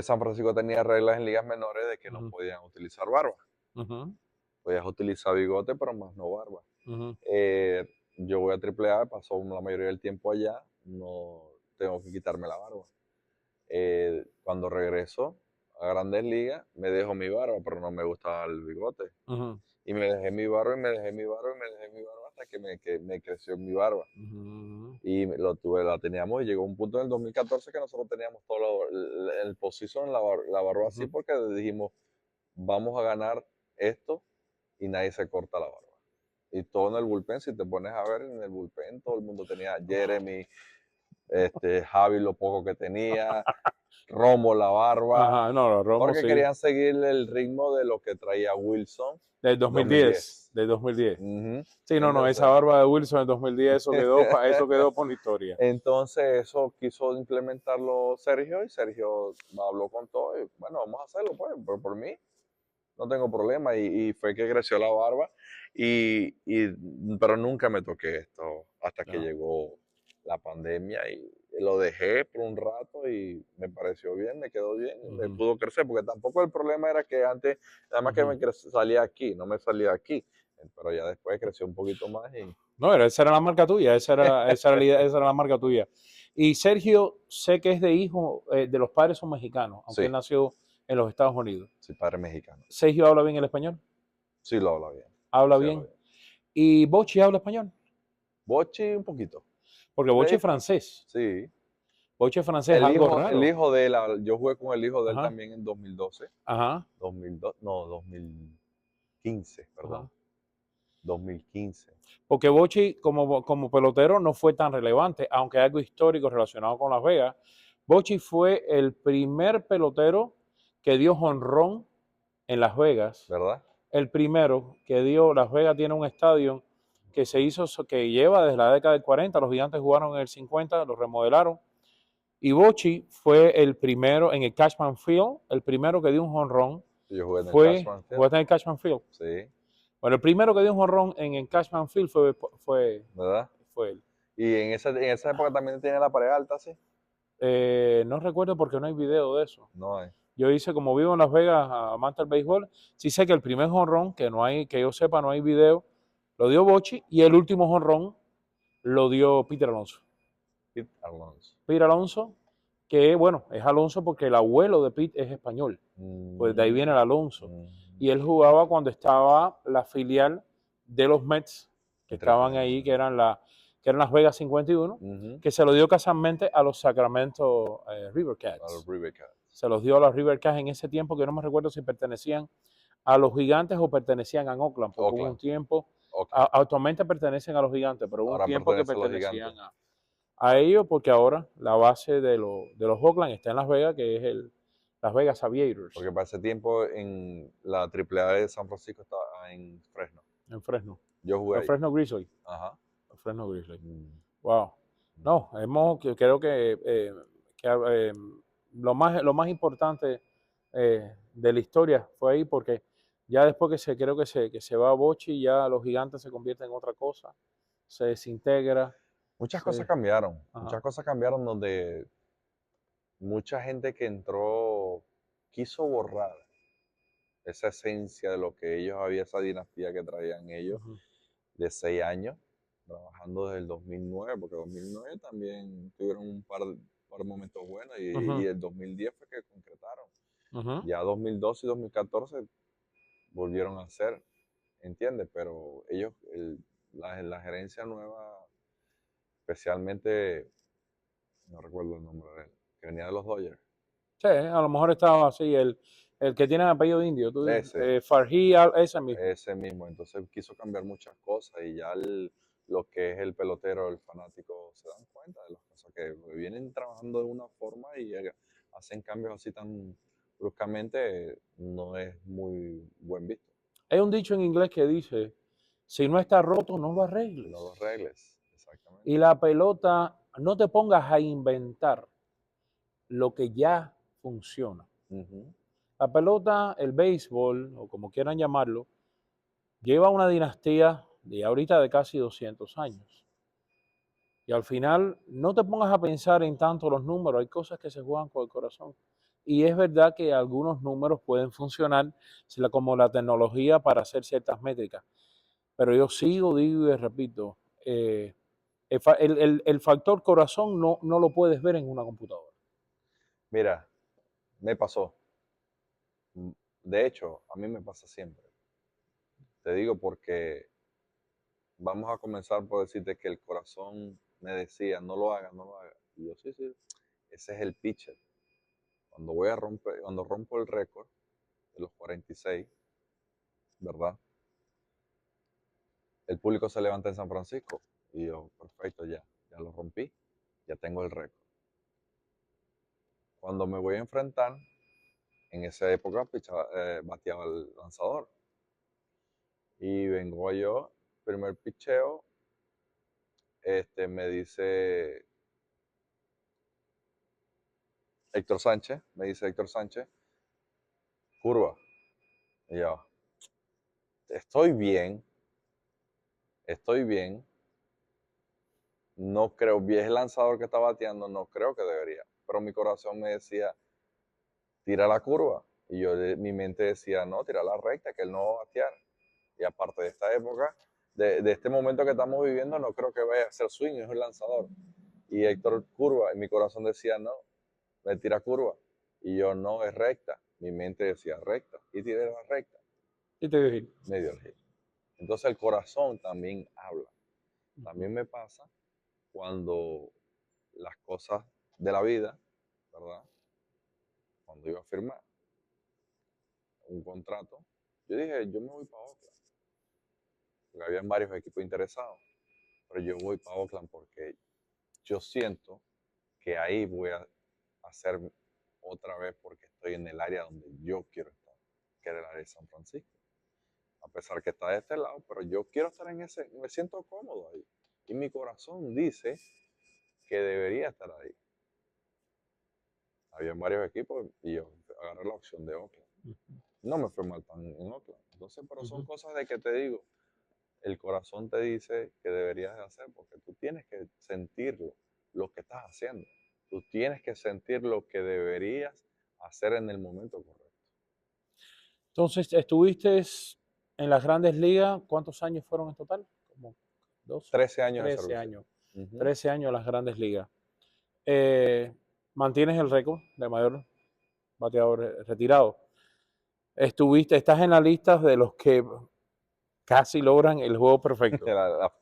San Francisco tenía reglas en ligas menores de que no ujú, podían utilizar barba. ujú, Podías utilizar bigote, pero más no barba. ujú, Eh, yo voy a AAA, pasó la mayoría del tiempo allá, no tengo que quitarme la barba. Cuando regreso a Grandes Ligas, me dejo mi barba, pero no me gustaba el bigote. ujú, Y me dejé mi barba, y me dejé mi barba, y me dejé mi barba hasta que me creció mi barba. ujú. Y la teníamos, y llegó un punto en el 2014 que nosotros teníamos todo el position, la barba así, Ujú. porque dijimos, vamos a ganar esto, y nadie se corta la barba. Y todo en el bullpen, si te pones a ver en el bullpen, todo el mundo tenía Jeremy, Javi lo poco que tenía, Romo la barba, Ajá, no, los Romos porque sí. querían seguir el ritmo de lo que traía Wilson Del 2010. 2010. Del 2010. Ujú. Sí, no, esa Entonces, barba de Wilson en 2010, eso quedó por la historia. entonces eso quiso implementarlo Sergio, y Sergio habló con todo y bueno, vamos a hacerlo pues, por mí no tengo problema, y fue que creció la barba, pero nunca me toqué esto hasta que No. llegó la pandemia, y lo dejé por un rato y me pareció bien, me quedó bien y me Ujú, pudo crecer, porque tampoco el problema era que antes, nada más que ujú. salía aquí, no me salía aquí, pero ya después creció un poquito más y No, esa era la marca tuya, esa era la marca tuya. Y Sergio, sé que es de hijo, de los padres son mexicanos, aunque él sí, nació en los Estados Unidos. sí, padre mexicano, Sergio habla bien el español, sí lo habla bien, habla sí habla bien. bien. Y Bochi habla español, Bochi un poquito, porque Bochi sí, es francés. sí. Bochi es francés, algo El raro. hijo de él, yo jugué con el hijo de él Ajá, también en 2012. ajá, 2002, no, 2015, perdón, ajá. 2015. Porque Bochi como pelotero no fue tan relevante, aunque hay algo histórico relacionado con Las Vegas. Bochi fue el primer pelotero que dio jonrón en Las Vegas. ¿Verdad? El primero que dio, Las Vegas tiene un estadio que se hizo, que lleva desde la década del 40, los Gigantes jugaron en el 50, lo remodelaron. Y Bochi fue el primero en el Cashman Field, el primero que dio un jonrón Yo jugué en el fue, Cashman Field. jugaste en el Cashman Field. Sí. Bueno, el primero que dio un jonrón en el Cashman Field fue ¿verdad? él. Y en esa época también tiene la pared alta, ¿sí? No recuerdo porque no hay video de eso. No hay. Yo hice, como vivo en Las Vegas, amante del béisbol, sí sé que el primer jonrón, que yo sepa no hay video, lo dio Bochy, y el último jonrón lo dio Peter Alonso. Pete Alonso. Peter Alonso, que bueno, es Alonso porque el abuelo de Pete es español, pues de ahí viene el Alonso. Y él jugaba cuando estaba la filial de los Mets, que estaban ahí, que eran Las Vegas 51, que se lo dio casualmente a los Sacramento River A los Cats. River Cats. Se los dio a los River Cats en ese tiempo, que no me recuerdo si pertenecían a los Gigantes o pertenecían a Oakland, porque hubo un tiempo, actualmente pertenecen a los Gigantes, pero hubo Ahora un tiempo que pertenece a los pertenecían Gigantes. a ellos, porque ahora la base de los Oakland está en Las Vegas, que es Las Vegas Aviators, Porque para ese tiempo en la AAA de San Francisco estaba en Fresno. en Fresno. Yo jugué Los ahí. Fresno Grizzlies. Ajá. Los Fresno Grizzlies. Mm. Wow. No, creo que lo más importante de la historia fue ahí, porque ya después creo que se va a Bochy, ya los Gigantes se convierten en otra cosa, se desintegra. Muchas Sí. cosas cambiaron. Ajá. Muchas cosas cambiaron donde mucha gente que entró quiso borrar esa esencia de lo que ellos había, esa dinastía que traían ellos Ujú. de 6 años, trabajando desde el 2009, porque 2009 también tuvieron un par de momentos buenos y Ujú. el 2010 fue que concretaron. Ujú. Ya 2012 y 2014 volvieron a hacer, ¿entiendes? Pero ellos, la gerencia nueva, especialmente, no recuerdo el nombre de él, que venía de los Dodgers. Sí, a lo mejor estaba así, el que tiene apellido indio, tú dices, Ese. Farhi, ese mismo. Ese mismo, entonces quiso cambiar muchas cosas y ya lo que es el pelotero, el fanático, se dan cuenta de las cosas que vienen trabajando de una forma y hacen cambios así tan bruscamente, no es muy buen visto. Hay un dicho en inglés que dice, si no está roto, no lo arregles. No los regles, exactamente. Y la pelota, no te pongas a inventar lo que ya funciona. Ujú. La pelota, el béisbol, o como quieran llamarlo, lleva una dinastía de ahorita de casi 200 años. Y al final, no te pongas a pensar en tanto los números, hay cosas que se juegan con el corazón. Y es verdad que algunos números pueden funcionar como la tecnología para hacer ciertas métricas. Pero yo sigo, digo y repito, el factor corazón no lo puedes ver en una computadora. Mira, me pasó. De hecho, a mí me pasa siempre. Te digo porque vamos a comenzar por decirte que el corazón me decía, no lo hagas, no lo hagas. Y yo, sí, sí, ese es el pitcher. Cuando rompo el récord de los 46, ¿verdad? El público se levanta en San Francisco. Y yo, perfecto, ya lo rompí, ya tengo el récord. Cuando me voy a enfrentar, en esa época bateaba el lanzador. Y vengo yo, primer picheo, me dice Héctor Sánchez, curva. Y yo, estoy bien, no creo, vi el lanzador que está bateando, no creo que debería. Pero mi corazón me decía, tira la curva. Y mi mente decía, no, tira la recta, que él no va a batear. Y aparte de esta época, de este momento que estamos viviendo, no creo que vaya a ser swing, es el lanzador. Y Héctor curva, y mi corazón decía, no, me tira curva. Y yo, no, es recta. Mi mente decía recta. Y tiré la recta. ¿Y te dije? Me dio el hit. Entonces el corazón también habla. También me pasa cuando las cosas de la vida, ¿verdad? Cuando iba a firmar un contrato, yo dije, yo me voy para Oakland. Porque había varios equipos interesados. Pero yo voy para Oakland porque yo siento que ahí voy a hacer otra vez porque estoy en el área donde yo quiero estar, que es el área de San Francisco. A pesar que está de este lado, pero yo quiero estar en ese, me siento cómodo ahí. Y mi corazón dice que debería estar ahí. Había varios equipos y yo agarré la opción de Oakland. no me fue mal tan en Oakland. Entonces, pero son Ujú. cosas de que te digo, el corazón te dice que deberías de hacer, porque tú tienes que sentir lo que estás haciendo. Tú tienes que sentir lo que deberías hacer en el momento correcto. Entonces, estuviste en las grandes ligas, ¿cuántos años fueron en total? Como 12, 13 años de 13 servicio. años. Ujú. 13 años en las grandes ligas. Mantienes el récord de mayor bateador retirado. Estás en la lista de los que casi logran el juego perfecto. La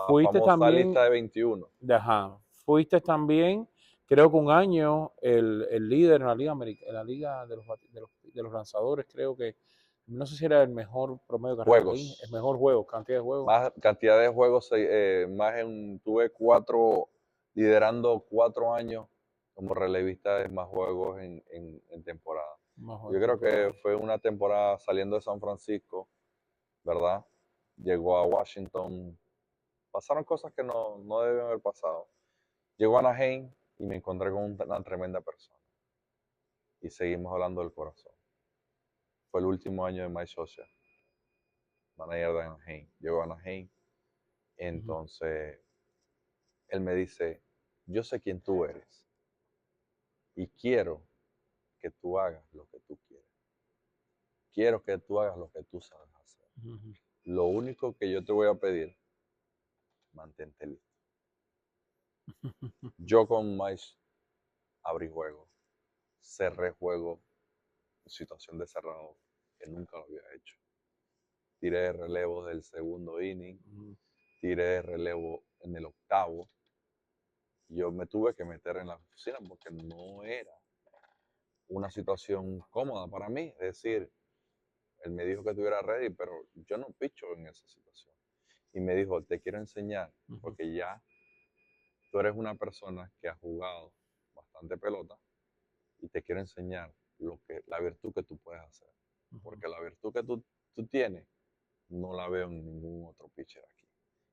Fuiste famosa lista también, de 21. ajá, fuiste también, creo que un año, el líder en la liga en la liga de los lanzadores, creo que, no sé si era el mejor promedio de carrera, Juegos. el mejor juego, cantidad de juegos. Más cantidad de juegos, tuve 4, liderando 4 años como relevista de más juegos en temporada. Más Yo juegos creo temporada. que fue una temporada saliendo de San Francisco, ¿verdad? Llegó a Washington. Pasaron cosas que no deben haber pasado. Llegó a Anaheim y me encontré con una tremenda persona. Y seguimos hablando del corazón. Fue el último año de Mike Scioscia, manager de Anaheim. Llegó a Anaheim. Ujú. Entonces, él me dice, yo sé quién tú eres y quiero que tú hagas lo que tú quieres. Quiero que tú hagas lo que tú sabes hacer. Ujú. Lo único que yo te voy a pedir, mantente listo. Yo con Mike abrí juego, cerré juego en situación de cerrado, que nunca lo había hecho. Tiré de relevo del segundo inning, Ujú. tiré de relevo en el octavo. Yo me tuve que meter en la oficina porque no era una situación cómoda para mí. Es decir, él me dijo que estuviera ready, pero yo no picho en esa situación. Y me dijo, te quiero enseñar, Ujú. porque ya tú eres una persona que ha jugado bastante pelota y te quiero enseñar la virtud que tú puedes hacer. Ujú. Porque la virtud que tú tienes no la veo en ningún otro pitcher aquí.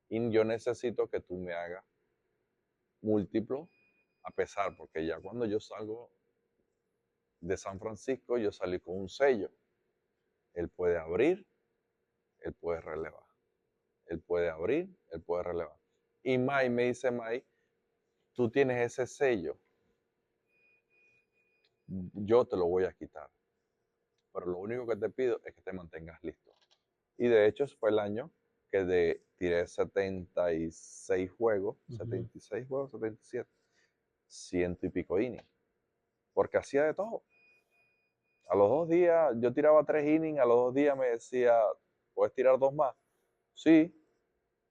Y yo necesito que tú me hagas múltiplo a pesar, porque ya cuando yo salgo de San Francisco, yo salí con un sello. Él puede abrir, él puede relevar. Él puede abrir, él puede relevar. Y Mike me dice, Mike, tú tienes ese sello, yo te lo voy a quitar. Pero lo único que te pido es que te mantengas listo. Y de hecho, ese fue el año que tiré 76 juegos, Ujú. 76 juegos, 77, ciento y pico innings. Porque hacía de todo. A los 2 días, yo tiraba 3 innings, a los 2 días me decía, ¿puedes tirar 2 más? Sí,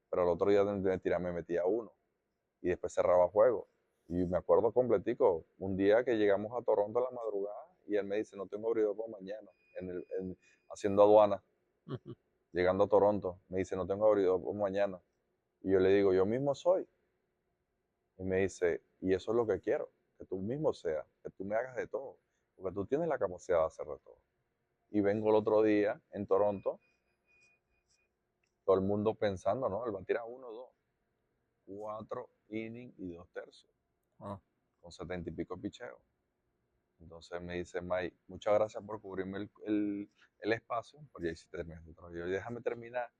pero al otro día me metía uno. Y después cerraba juego. Y me acuerdo completico, un día que llegamos a Toronto a la madrugada y él me dice, no tengo abridor por mañana, haciendo aduana, Ujú. llegando a Toronto, me dice, no tengo abridor por mañana. Y yo le digo, yo mismo soy. Y me dice, y eso es lo que quiero, que tú mismo seas, que tú me hagas de todo, porque tú tienes la capacidad de hacer de todo. Y vengo el otro día en Toronto, todo el mundo pensando, ¿no? Él va a tirar 1, 2, 4 innings y 2 tercios, Ah, con 70 y pico picheos. Entonces me dice, Mike, muchas gracias por cubrirme el espacio, porque ya hiciste terminar tu trabajo. Yo, déjame terminar.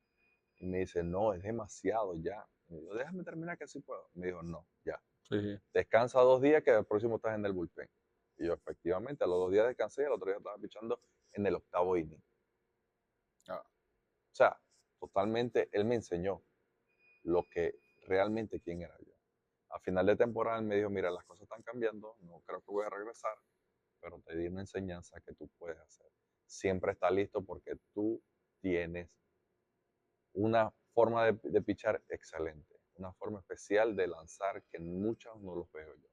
Y me dice, no, es demasiado ya. Y yo, déjame terminar que sí puedo. Me dijo, no, ya. sí, sí. Descansa 2 días que el próximo estás en el bullpen. Y yo, efectivamente, a los 2 días descansé y al otro día estaba pichando en el octavo inning. Ah, O sea, totalmente, él me enseñó lo que realmente quién era yo. A final de temporada él me dijo, mira, las cosas están cambiando, no creo que voy a regresar, pero te di una enseñanza que tú puedes hacer. Siempre está listo porque tú tienes una forma de pichar excelente, una forma especial de lanzar que muchos no los veo yo.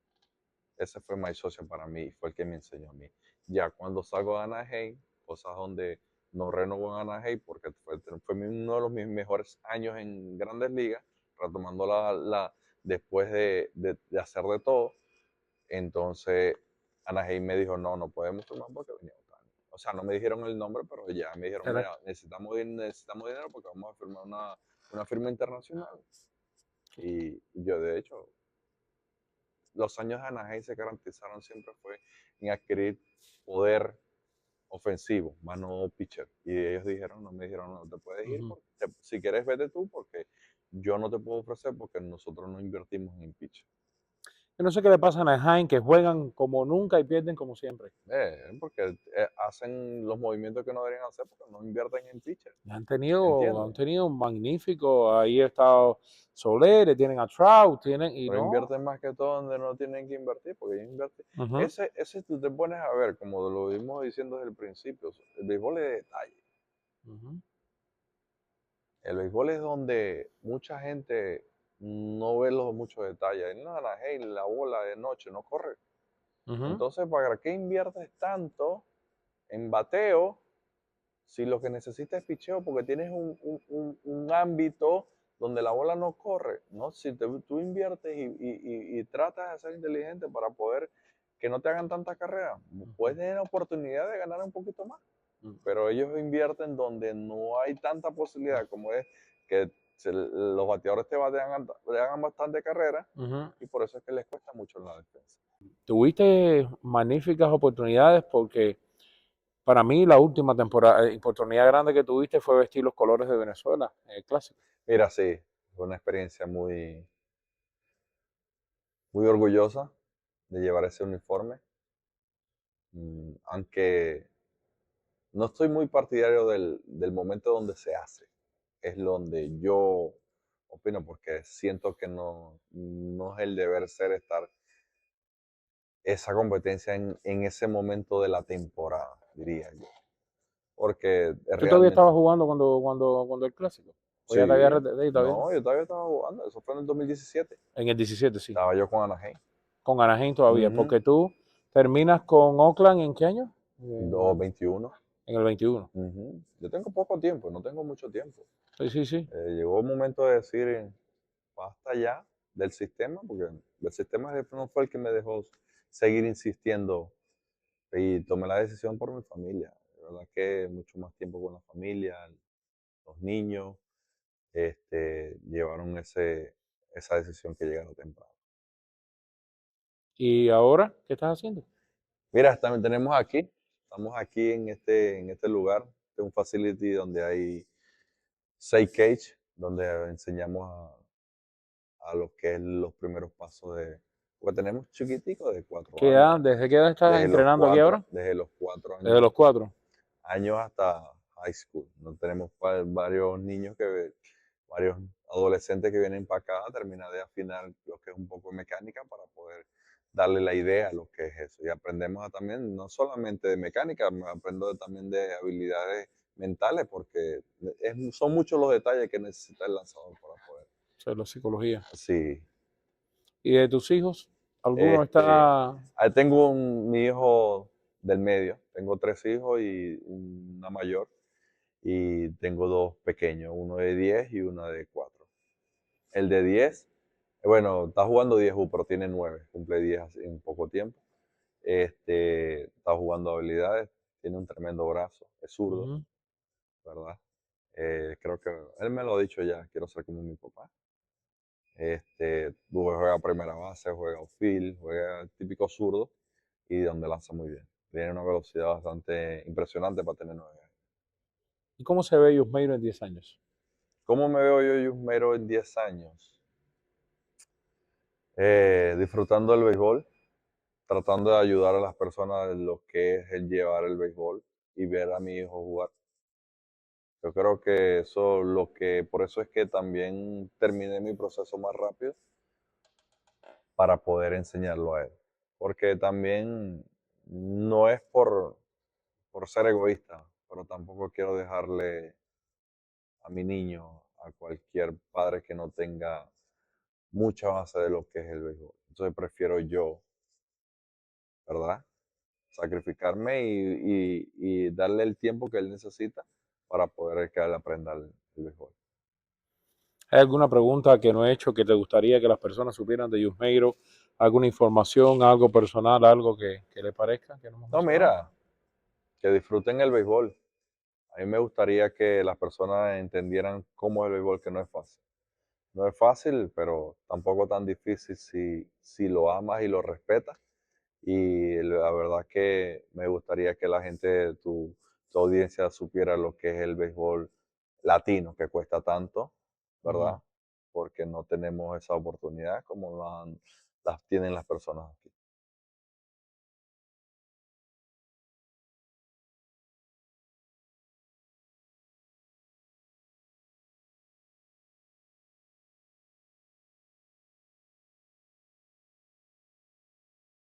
Ese fue mi socio para mí, fue el que me enseñó a mí. Ya cuando salgo de Anaheim, cosas donde no renovó en Anaheim porque fue uno de mis mejores años en Grandes Ligas, retomando después de hacer de todo. Entonces Anaheim me dijo, no, no podemos firmar porque venía Otani. O sea, no me dijeron el nombre, pero ya me dijeron, era, mira, necesitamos dinero porque vamos a firmar una firma internacional. Y yo, de hecho, los años de Anaheim se garantizaron siempre fue en adquirir poder ofensivo, más no pitcher. Y ellos dijeron, no me dijeron, no te puedes ir, Ujú. si quieres vete tú, porque yo no te puedo ofrecer porque nosotros no invertimos en pitcher. Yo no sé qué le pasa a Anaheim, que juegan como nunca y pierden como siempre. Porque hacen los movimientos que no deberían hacer porque no invierten en pitcher, Han ¿entiendes? tenido un magnífico, ahí ha estado Soler, tienen a Trout, tienen, y Pero no. invierten más que todo donde no tienen que invertir, porque ellos invierten. Ujú, Ese tú te pones a ver, como lo vimos diciendo desde el principio, el béisbol es de detalle. ujú, El béisbol es donde mucha gente no ve los muchos detalles. En Anaheim, la bola de noche no corre. ujú, Entonces, ¿para qué inviertes tanto en bateo si lo que necesitas es picheo? Porque tienes un ámbito donde la bola no corre, ¿no? Si tú inviertes y tratas de ser inteligente para poder que no te hagan tanta carrera, ujú, puedes tener la oportunidad de ganar un poquito más. ujú. Pero ellos invierten donde no hay tanta posibilidad como es que los bateadores te hagan bastante carrera Ujú. y por eso es que les cuesta mucho en la defensa. Tuviste magníficas oportunidades porque para mí la última temporada, oportunidad grande que tuviste fue vestir los colores de Venezuela en el Clásico. Mira, sí, fue una experiencia muy, muy orgullosa de llevar ese uniforme, aunque no estoy muy partidario del momento donde se hace, es donde yo opino, porque siento que no es el deber ser estar esa competencia en ese momento de la temporada, diría yo. Porque ¿Tú todavía realmente, estabas jugando cuando el Clásico? ¿O ya te había sí, retirado todavía? no, yo todavía estaba jugando, eso fue en el 2017, En el 17, sí. estaba yo con Anaheim. Con Anaheim todavía, Ujú, porque tú terminas con Oakland ¿en qué año? 2-21. En el 21. Ujú. Yo tengo poco tiempo, no tengo mucho tiempo. Sí, sí, sí. Llegó un momento de decir, basta ya del sistema, porque el sistema no fue el que me dejó seguir insistiendo y tomé la decisión por mi familia. De verdad que mucho más tiempo con la familia, los niños, llevaron esa decisión que llegaron temprano. ¿Y ahora qué estás haciendo? Mira, también estamos aquí en este lugar, es un facility donde hay 6 cage, donde enseñamos a lo que es los primeros pasos porque tenemos chiquiticos de 4 años, ¿Desde qué edad estás entrenando aquí ahora? desde los 4 Desde años, los 4. hasta high school. No tenemos varios niños varios adolescentes que vienen para acá a terminar de afinar lo que es un poco de mecánica para poder darle la idea a lo que es eso. Y aprendemos también, no solamente de mecánica, aprendo también de habilidades mentales, porque son muchos los detalles que necesita el lanzador para poder. O sea, la psicología. Sí. ¿Y de tus hijos? ¿Alguno Este, está? ahí tengo mi hijo del medio, tengo 3 hijos y una mayor, y tengo 2 pequeños, uno de 10 y uno de 4. El de 10, bueno, está jugando 10U, pero tiene 9, cumple 10 en poco tiempo. Está jugando habilidades, tiene un tremendo brazo, es zurdo, Ujú. ¿verdad? Creo que él me lo ha dicho ya, quiero ser como mi papá. Juega primera base, juega outfield, juega típico zurdo y donde lanza muy bien. Tiene una velocidad bastante impresionante para tener 9 años. ¿Y cómo se ve Yusmeiro en 10 años? ¿Cómo me veo yo, Yusmero, en 10 años? Disfrutando del béisbol, tratando de ayudar a las personas en lo que es el llevar el béisbol y ver a mi hijo jugar. Yo creo que por eso es que también terminé mi proceso más rápido para poder enseñarlo a él. Porque también no es por ser egoísta, pero tampoco quiero dejarle a mi niño, a cualquier padre que no tenga mucha base de lo que es el béisbol. Entonces prefiero yo, ¿verdad? Sacrificarme y darle el tiempo que él necesita para poder que él aprenda el béisbol. ¿Hay alguna pregunta que no he hecho que te gustaría que las personas supieran de Yusmeiro? ¿Alguna información, algo personal, algo que le parezca que no hemos No, mencionado? mira, que disfruten el béisbol. A mí me gustaría que las personas entendieran cómo es el béisbol, que no es fácil. No es fácil, pero tampoco tan difícil si lo amas y lo respetas. Y la verdad que me gustaría que la gente, tu audiencia supiera lo que es el béisbol latino, que cuesta tanto, ¿verdad? Porque no tenemos esa oportunidad como las tienen las personas aquí.